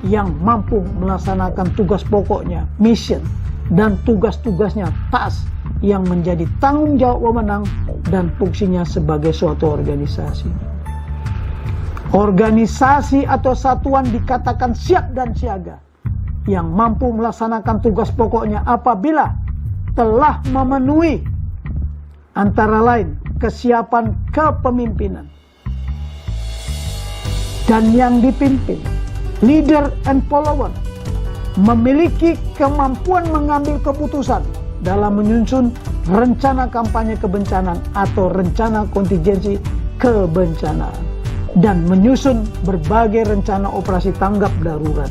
yang mampu melaksanakan tugas pokoknya, mission, dan tugas-tugasnya TAS yang menjadi tanggung jawab wewenang dan fungsinya sebagai suatu organisasi. Organisasi atau satuan dikatakan siap dan siaga yang mampu melaksanakan tugas pokoknya apabila telah memenuhi antara lain kesiapan kepemimpinan dan yang dipimpin, leader and follower, memiliki kemampuan mengambil keputusan dalam menyusun rencana kampanye kebencanaan atau rencana kontingensi kebencanaan dan menyusun berbagai rencana operasi tanggap darurat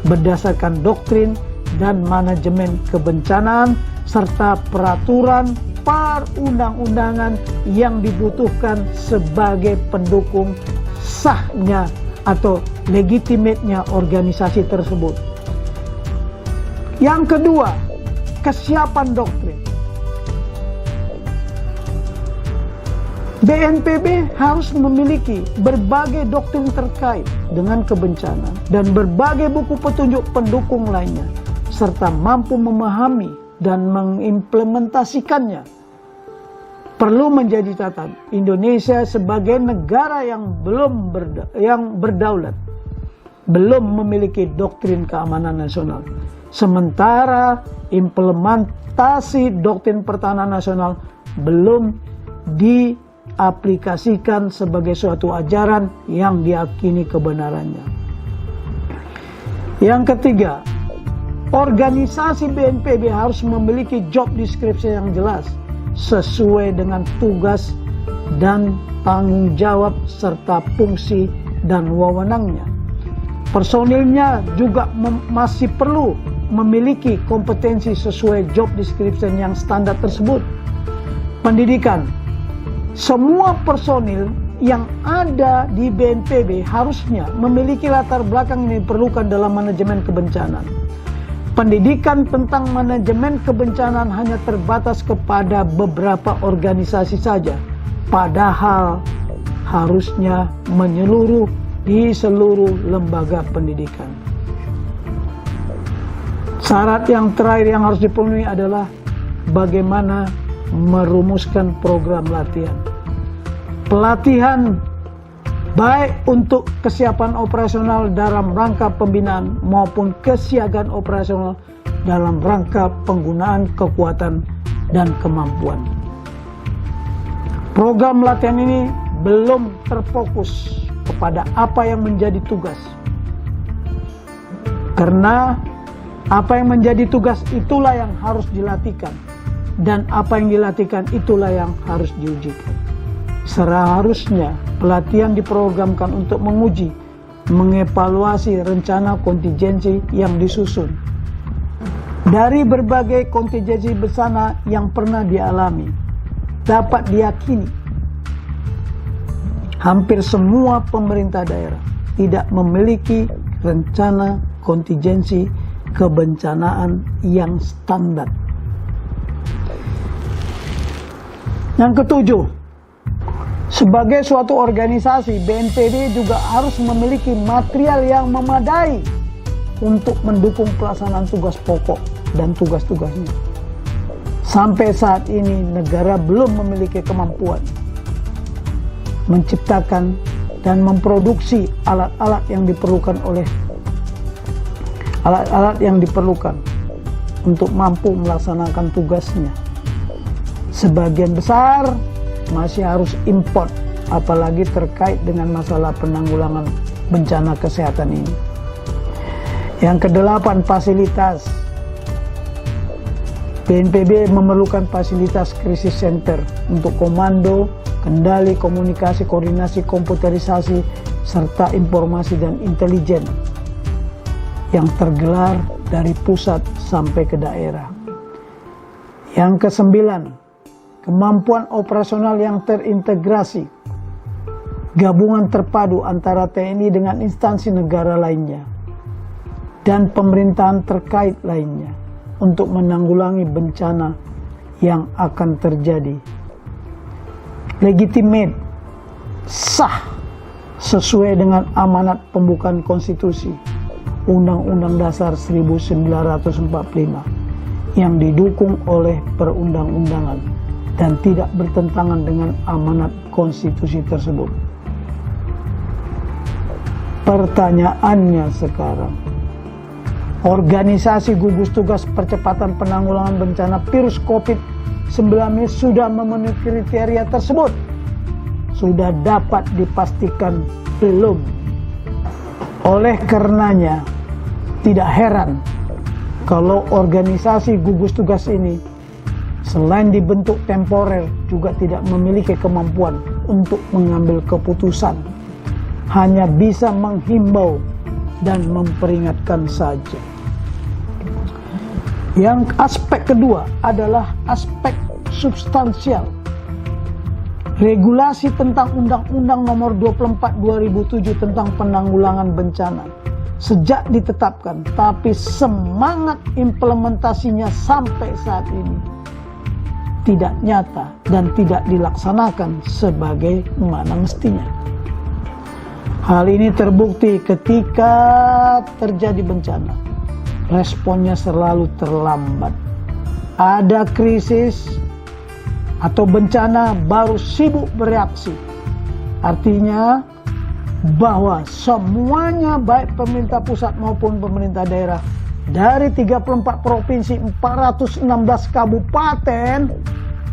berdasarkan doktrin dan manajemen kebencanaan serta peraturan perundang-undangan yang dibutuhkan sebagai pendukung sahnya atau legitimate-nya organisasi tersebut. Yang kedua, kesiapan doktrin. BNPB harus memiliki berbagai doktrin terkait dengan kebencanaan dan berbagai buku petunjuk pendukung lainnya, serta mampu memahami dan mengimplementasikannya. Perlu menjadi catatan, Indonesia sebagai negara yang berdaulat belum memiliki doktrin keamanan nasional. Sementara implementasi doktrin pertahanan nasional belum diaplikasikan sebagai suatu ajaran yang diyakini kebenarannya. Yang ketiga, organisasi BNPB harus memiliki job description yang jelas sesuai dengan tugas dan tanggung jawab serta fungsi dan wewenangnya. Personilnya juga masih perlu memiliki kompetensi sesuai job description yang standar tersebut. Pendidikan. Semua personil yang ada di BNPB harusnya memiliki latar belakang yang diperlukan dalam manajemen kebencanaan. Pendidikan tentang manajemen kebencanaan hanya terbatas kepada beberapa organisasi saja, padahal harusnya menyeluruh di seluruh lembaga pendidikan. Syarat yang terakhir yang harus dipenuhi adalah bagaimana merumuskan program latihan. Pelatihan baik untuk kesiapan operasional dalam rangka pembinaan maupun kesiagaan operasional dalam rangka penggunaan kekuatan dan kemampuan. Program latihan ini belum terfokus kepada apa yang menjadi tugas, karena Apa yang menjadi tugas itulah yang harus dilatihkan, dan apa yang dilatihkan itulah yang harus diujikan. Seharusnya pelatihan diprogramkan untuk menguji, mengevaluasi rencana kontingensi yang disusun. Dari berbagai kontingensi bencana yang pernah dialami, dapat diyakini hampir semua pemerintah daerah tidak memiliki rencana kontingensi kebencanaan yang standar. Yang ketujuh, sebagai suatu organisasi, BNPB juga harus memiliki material yang memadai untuk mendukung pelaksanaan tugas pokok dan tugas-tugasnya. Sampai saat ini negara belum memiliki kemampuan menciptakan dan memproduksi alat-alat yang diperlukan untuk mampu melaksanakan tugasnya. Sebagian besar masih harus import, apalagi terkait dengan masalah penanggulangan bencana kesehatan ini. Yang kedelapan, fasilitas. BNPB memerlukan fasilitas krisis center untuk komando, kendali, komunikasi, koordinasi, komputerisasi, serta informasi dan intelijen yang tergelar dari pusat sampai ke daerah. Yang kesembilan, kemampuan operasional yang terintegrasi, gabungan terpadu antara TNI dengan instansi negara lainnya dan pemerintahan terkait lainnya untuk menanggulangi bencana yang akan terjadi. Legitimate, sah, sesuai dengan amanat pembukaan konstitusi Undang-Undang Dasar 1945 yang didukung oleh perundang-undangan dan tidak bertentangan dengan amanat konstitusi tersebut. Pertanyaannya sekarang, organisasi gugus tugas percepatan penanggulangan bencana virus COVID-19 sudah memenuhi kriteria tersebut? Sudah dapat dipastikan belum? Oleh karenanya, tidak heran kalau organisasi gugus tugas ini selain dibentuk temporer juga tidak memiliki kemampuan untuk mengambil keputusan, hanya bisa menghimbau dan memperingatkan saja. Yang aspek kedua adalah aspek substansial. Regulasi tentang Undang-Undang Nomor 24 2007 tentang penanggulangan bencana sejak ditetapkan, tapi semangat implementasinya sampai saat ini tidak nyata dan tidak dilaksanakan sebagaimana mestinya. Hal ini terbukti ketika terjadi bencana, responnya selalu terlambat. Ada krisis atau bencana baru sibuk bereaksi. Artinya bahwa semuanya, baik pemerintah pusat maupun pemerintah daerah, dari 34 provinsi, 416 kabupaten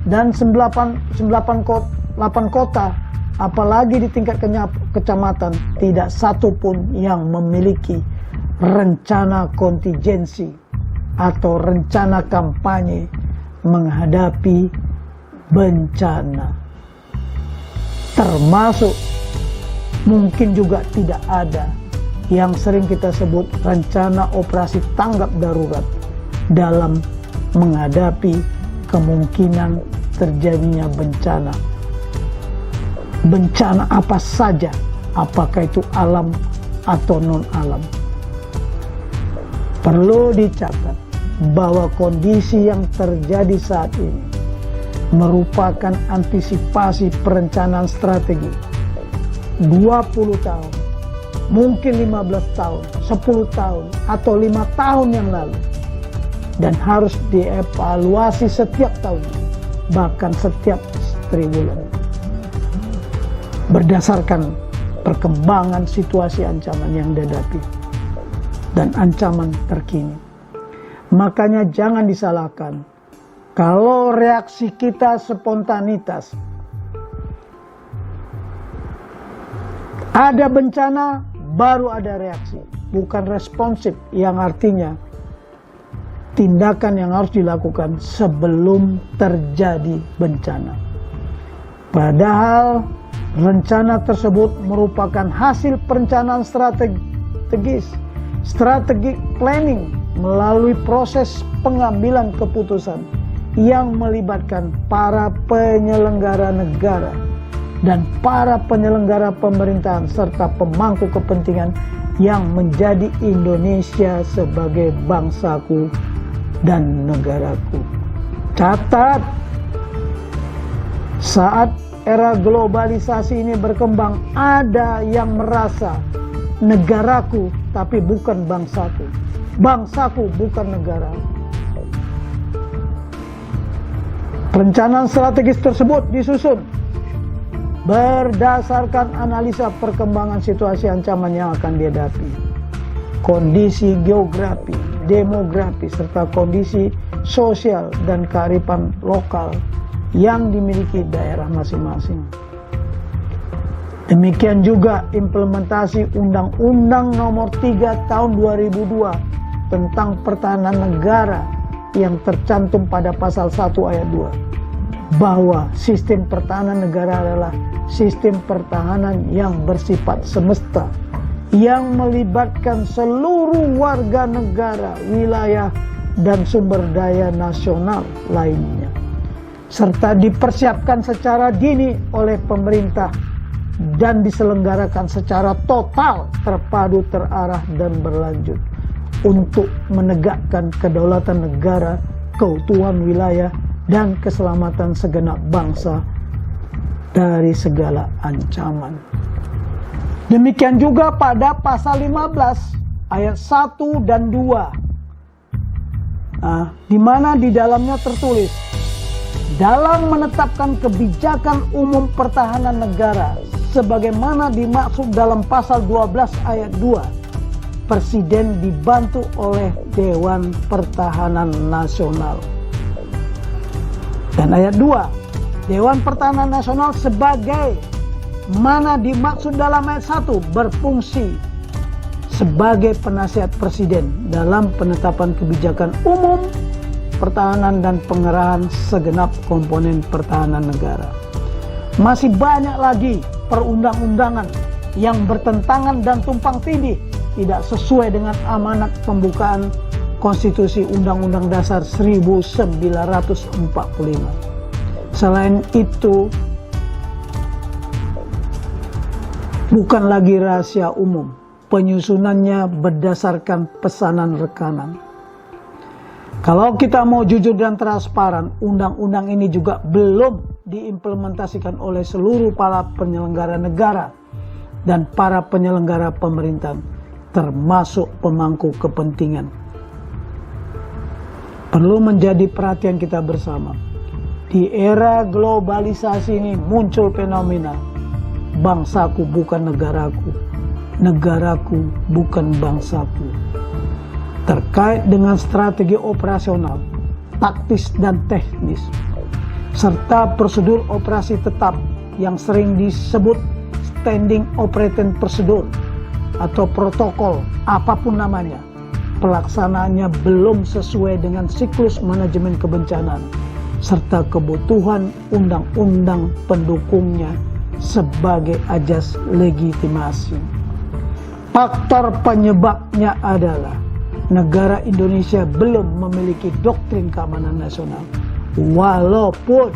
dan 8 kota, apalagi di tingkat kecamatan, tidak satu pun yang memiliki rencana kontingensi atau rencana kampanye menghadapi bencana. Termasuk mungkin juga tidak ada yang sering kita sebut rencana operasi tanggap darurat dalam menghadapi kemungkinan terjadinya bencana. Bencana apa saja, apakah itu alam atau non-alam. Perlu dicatat bahwa kondisi yang terjadi saat ini merupakan antisipasi perencanaan strategi 20 tahun, mungkin 15 tahun, 10 tahun, atau 5 tahun yang lalu, dan harus dievaluasi setiap tahun, bahkan setiap triwulan, berdasarkan perkembangan situasi ancaman yang dihadapi dan ancaman terkini. Makanya jangan disalahkan kalau reaksi kita spontanitas. Ada bencana, baru ada reaksi. Bukan responsif, yang artinya tindakan yang harus dilakukan sebelum terjadi bencana. Padahal rencana tersebut merupakan hasil perencanaan strategic planning melalui proses pengambilan keputusan yang melibatkan para penyelenggara negara dan para penyelenggara pemerintahan serta pemangku kepentingan yang menjadi Indonesia sebagai bangsaku dan negaraku. Catat, saat era globalisasi ini berkembang, ada yang merasa negaraku tapi bukan bangsaku, bangsaku bukan negara. Perencanaan strategis tersebut disusun berdasarkan analisa perkembangan situasi ancaman yang akan dihadapi, kondisi geografi, demografi, serta kondisi sosial dan kearifan lokal yang dimiliki daerah masing-masing. Demikian juga implementasi Undang-Undang Nomor 3 Tahun 2002 tentang Pertahanan Negara yang tercantum pada pasal 1 ayat 2, bahwa sistem pertahanan negara adalah sistem pertahanan yang bersifat semesta, yang melibatkan seluruh warga negara, wilayah, dan sumber daya nasional lainnya, serta dipersiapkan secara dini oleh pemerintah dan diselenggarakan secara total, terpadu, terarah, dan berlanjut untuk menegakkan kedaulatan negara, keutuhan wilayah, dan keselamatan segenap bangsa dari segala ancaman. Demikian juga pada pasal 15 ayat 1 dan 2, di mana di dalamnya tertulis, dalam menetapkan kebijakan umum pertahanan negara sebagaimana dimaksud dalam pasal 12 ayat 2, Presiden dibantu oleh Dewan Pertahanan Nasional. Dan ayat 2, Dewan Pertahanan Nasional sebagai mana dimaksud dalam ayat 1 berfungsi sebagai penasihat Presiden dalam penetapan kebijakan umum pertahanan dan pengerahan segenap komponen pertahanan negara. Masih banyak lagi perundang-undangan yang bertentangan dan tumpang tindih, tidak sesuai dengan amanat pembukaan Konstitusi Undang-Undang Dasar 1945. Selain itu, bukan lagi rahasia umum, penyusunannya berdasarkan pesanan rekanan. Kalau kita mau jujur dan transparan, undang-undang ini juga belum diimplementasikan oleh seluruh para penyelenggara negara dan para penyelenggara pemerintahan, termasuk pemangku kepentingan. Perlu menjadi perhatian kita bersama. Di era globalisasi ini muncul fenomena bangsaku bukan negaraku, negaraku bukan bangsaku. Terkait dengan strategi operasional, taktis dan teknis, serta prosedur operasi tetap yang sering disebut standing operating procedure atau protokol, apapun namanya, pelaksanaannya belum sesuai dengan siklus manajemen kebencanaan serta kebutuhan undang-undang pendukungnya sebagai ajas legitimasi. Faktor penyebabnya adalah negara Indonesia belum memiliki doktrin keamanan nasional, walaupun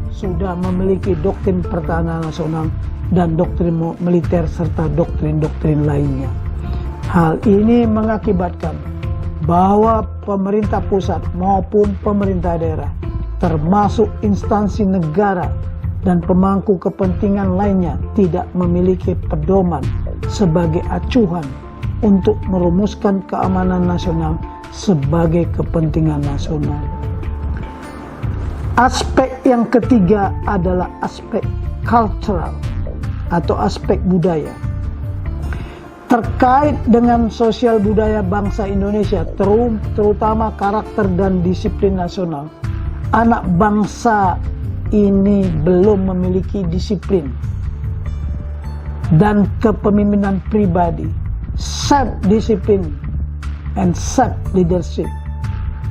sudah memiliki doktrin pertahanan nasional dan doktrin militer serta doktrin-doktrin lainnya. Hal ini mengakibatkan bahwa pemerintah pusat maupun pemerintah daerah, termasuk instansi negara dan pemangku kepentingan lainnya, tidak memiliki pedoman sebagai acuan untuk merumuskan keamanan nasional sebagai kepentingan nasional. Aspek yang ketiga adalah aspek cultural atau aspek budaya. Terkait dengan sosial budaya bangsa Indonesia, terutama karakter dan disiplin nasional, anak bangsa ini belum memiliki disiplin dan kepemimpinan pribadi, self-discipline and self-leadership.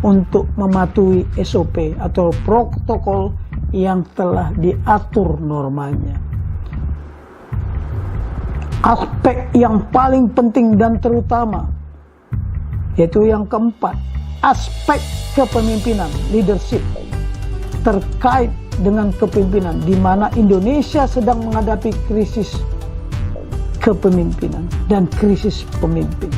untuk mematuhi SOP atau protokol yang telah diatur normanya. Aspek yang paling penting dan terutama, yaitu yang keempat, aspek kepemimpinan, leadership, terkait dengan kepemimpinan, di mana Indonesia sedang menghadapi krisis kepemimpinan dan krisis pemimpin.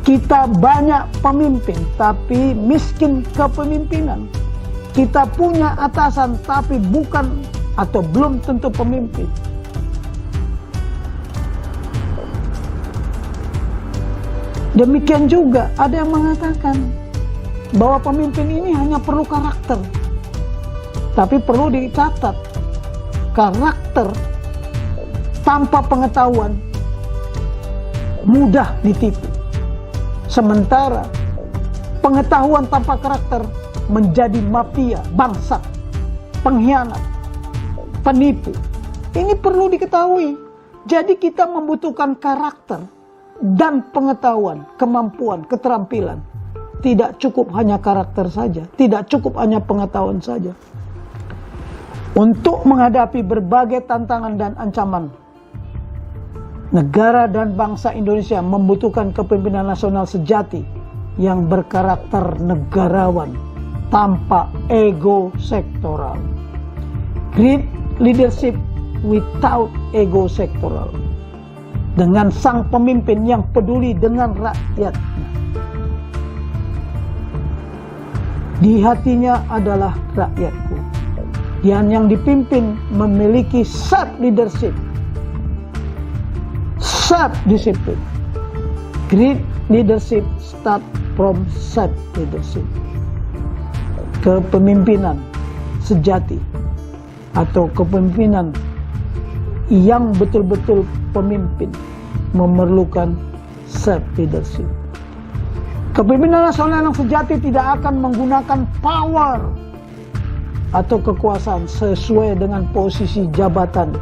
Kita banyak pemimpin, tapi miskin kepemimpinan. Kita punya atasan, tapi bukan atau belum tentu pemimpin. Demikian juga ada yang mengatakan bahwa pemimpin ini hanya perlu karakter. Tapi perlu dicatat, karakter tanpa pengetahuan mudah ditipu. Sementara pengetahuan tanpa karakter menjadi mafia, bangsat, pengkhianat, penipu. Ini perlu diketahui. Jadi kita membutuhkan karakter dan pengetahuan, kemampuan, keterampilan. Tidak cukup hanya karakter saja, tidak cukup hanya pengetahuan saja. Untuk menghadapi berbagai tantangan dan ancaman, negara dan bangsa Indonesia membutuhkan kepemimpinan nasional sejati yang berkarakter negarawan tanpa ego sektoral. Great leadership without ego sektoral. Dengan sang pemimpin yang peduli dengan rakyatnya. Di hatinya adalah rakyatku. Dan yang dipimpin memiliki self leadership, self discipline. Great leadership start from self leadership. Kepemimpinan sejati atau kepemimpinan yang betul-betul pemimpin memerlukan self leadership. Kepemimpinan nasional yang sejati tidak akan menggunakan power atau kekuasaan sesuai dengan posisi jabatan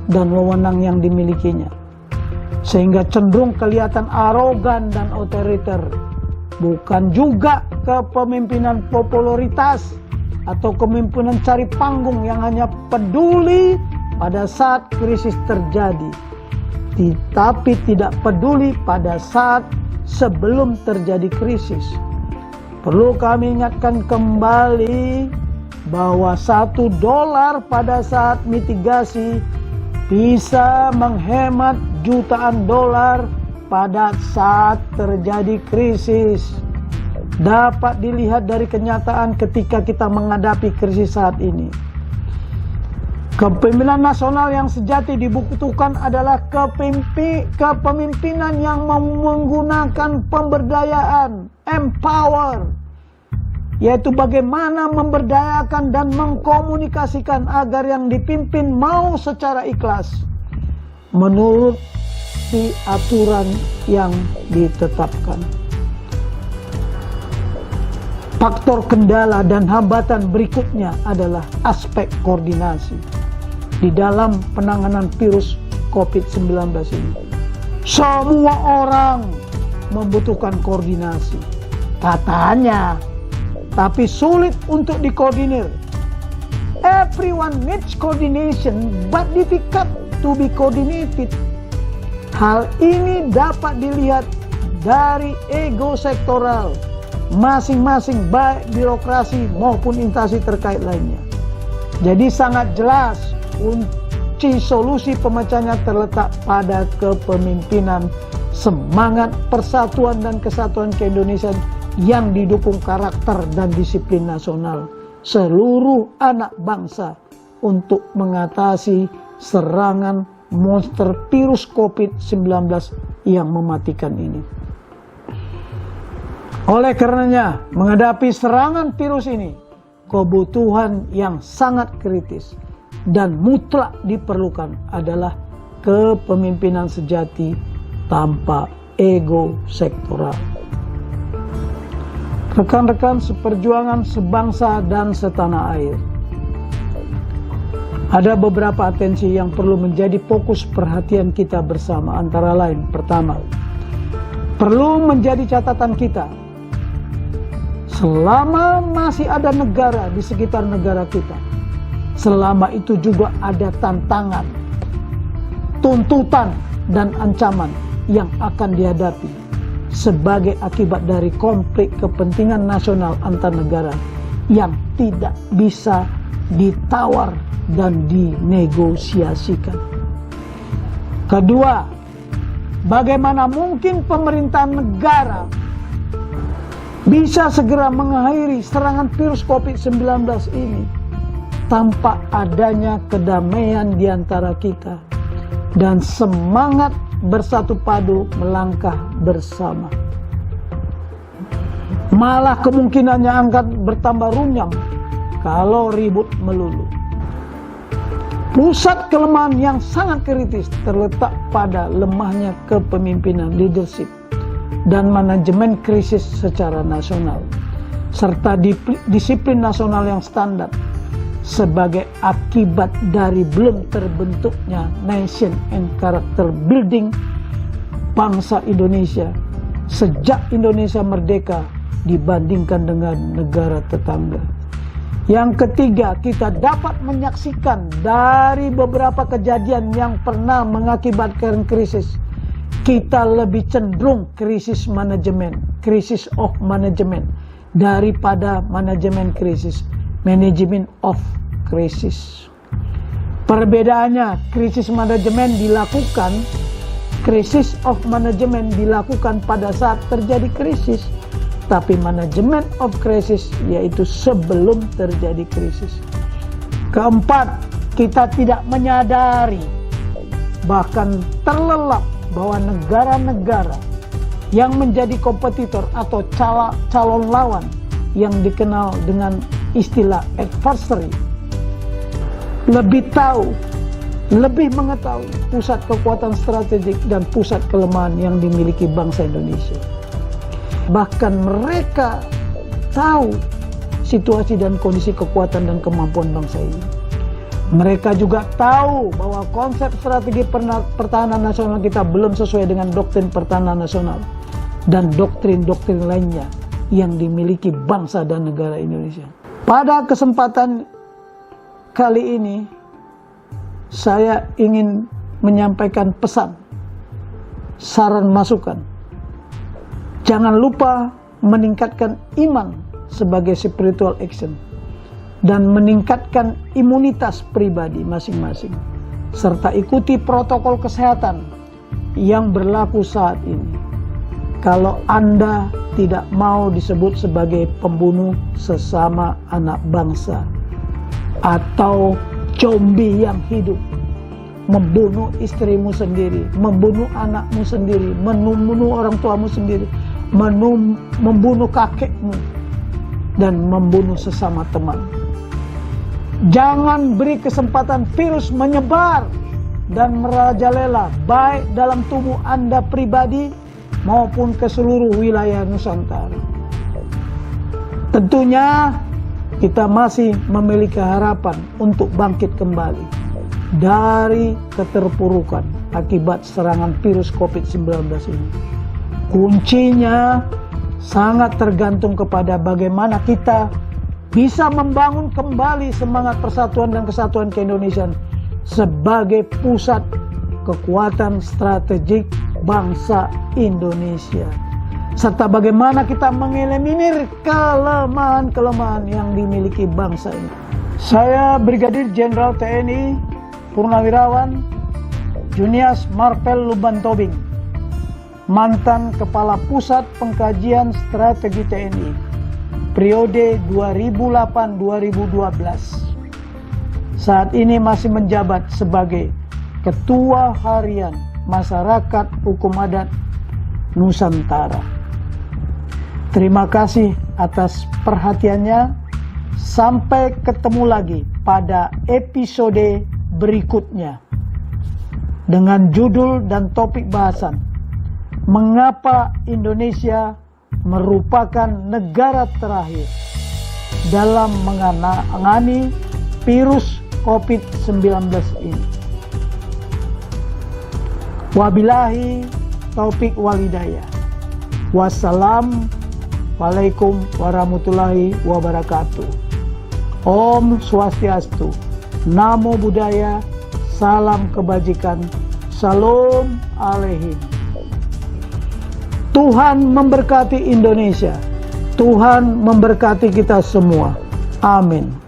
dan wewenang yang dimilikinya, sehingga cenderung kelihatan arogan dan otoriter. Bukan juga kepemimpinan popularitas atau kepemimpinan cari panggung yang hanya peduli pada saat krisis terjadi, tetapi tidak peduli pada saat sebelum terjadi krisis. Perlu kami ingatkan kembali bahwa $1 pada saat mitigasi bisa menghemat jutaan dolar pada saat terjadi krisis. Dapat dilihat dari kenyataan ketika kita menghadapi krisis saat ini. Kepemimpinan nasional yang sejati dibutuhkan adalah kepemimpinan yang menggunakan pemberdayaan, empower, yaitu bagaimana memberdayakan dan mengkomunikasikan agar yang dipimpin mau secara ikhlas menurut aturan yang ditetapkan. Faktor kendala dan hambatan berikutnya adalah aspek koordinasi di dalam penanganan virus COVID-19 ini. Semua orang membutuhkan koordinasi, katanya, tapi sulit untuk dikoordinir. Everyone needs coordination, but difficult to be coordinated. Hal ini dapat dilihat dari ego sektoral masing-masing, baik birokrasi maupun instansi terkait lainnya. Jadi sangat jelas kunci solusi pemecahnya terletak pada kepemimpinan, semangat persatuan dan kesatuan keindonesiaan yang didukung karakter dan disiplin nasional seluruh anak bangsa untuk mengatasi serangan monster virus COVID-19 yang mematikan ini. Oleh karenanya, menghadapi serangan virus ini, kebutuhan yang sangat kritis dan mutlak diperlukan adalah kepemimpinan sejati tanpa ego sektoral. Rekan-rekan seperjuangan sebangsa dan setanah air, ada beberapa atensi yang perlu menjadi fokus perhatian kita bersama, antara lain, pertama, perlu menjadi catatan kita Selama masih ada negara di sekitar negara kita, selama itu juga ada tantangan, tuntutan, dan ancaman yang akan dihadapi sebagai akibat dari konflik kepentingan nasional antar negara yang tidak bisa ditawar dan dinegosiasikan. Kedua, bagaimana mungkin pemerintahan negara bisa segera mengakhiri serangan virus COVID-19 ini tanpa adanya kedamaian di antara kita dan semangat bersatu padu melangkah bersama. Malah kemungkinannya akan bertambah runyam kalau ribut melulu. Pusat kelemahan yang sangat kritis terletak pada lemahnya kepemimpinan leadership dan manajemen krisis secara nasional, serta disiplin nasional yang standar sebagai akibat dari belum terbentuknya nation and character building bangsa Indonesia sejak Indonesia merdeka dibandingkan dengan negara tetangga. Yang ketiga, kita dapat menyaksikan dari beberapa kejadian yang pernah mengakibatkan krisis, kita lebih cenderung krisis manajemen, crisis of management, daripada manajemen krisis, management of crisis. Perbedaannya, krisis manajemen dilakukan, crisis of management dilakukan pada saat terjadi krisis, tapi manajemen of crisis yaitu sebelum terjadi krisis. Keempat, kita tidak menyadari, bahkan terlelap bahwa negara-negara yang menjadi kompetitor atau calon lawan yang dikenal dengan istilah adversary lebih tahu, lebih mengetahui pusat kekuatan strategik dan pusat kelemahan yang dimiliki bangsa Indonesia. Bahkan mereka tahu situasi dan kondisi kekuatan dan kemampuan bangsa ini. Mereka juga tahu bahwa konsep strategi pertahanan nasional kita belum sesuai dengan doktrin pertahanan nasional dan doktrin-doktrin lainnya yang dimiliki bangsa dan negara Indonesia. Pada kesempatan kali ini, saya ingin menyampaikan pesan, saran masukan. Jangan lupa meningkatkan iman sebagai spiritual action dan meningkatkan imunitas pribadi masing-masing, serta ikuti protokol kesehatan yang berlaku saat ini. Kalau Anda tidak mau disebut sebagai pembunuh sesama anak bangsa atau zombie yang hidup, membunuh istrimu sendiri, membunuh anakmu sendiri, membunuh orang tuamu sendiri, membunuh kakekmu, dan membunuh sesama teman. Jangan beri kesempatan virus menyebar dan merajalela baik dalam tubuh Anda pribadi maupun ke seluruh wilayah Nusantara. Tentunya kita masih memiliki harapan untuk bangkit kembali dari keterpurukan akibat serangan virus COVID-19 ini. Kuncinya sangat tergantung kepada bagaimana kita bisa membangun kembali semangat persatuan dan kesatuan keindonesiaan sebagai pusat kekuatan strategik bangsa Indonesia, serta bagaimana kita mengeliminir kelemahan-kelemahan yang dimiliki bangsa ini. Saya Brigadir Jenderal TNI Purnawirawan Junias Marvel Lubantobing, mantan Kepala Pusat Pengkajian Strategi TNI periode 2008-2012. Saat ini masih menjabat sebagai Ketua Harian Masyarakat Hukum Adat Nusantara. Terima kasih atas perhatiannya. Sampai ketemu lagi pada episode berikutnya dengan judul dan topik bahasan, mengapa Indonesia merupakan negara terakhir dalam menangani virus COVID-19 ini. Wabillahi taufik walhidayah. Wassalam Waalaikumsalam warahmatullahi wabarakatuh. Om Swastiastu, Namo Buddhaya, salam kebajikan, Shalom Aleichem. Tuhan memberkati Indonesia. Tuhan memberkati kita semua. Amin.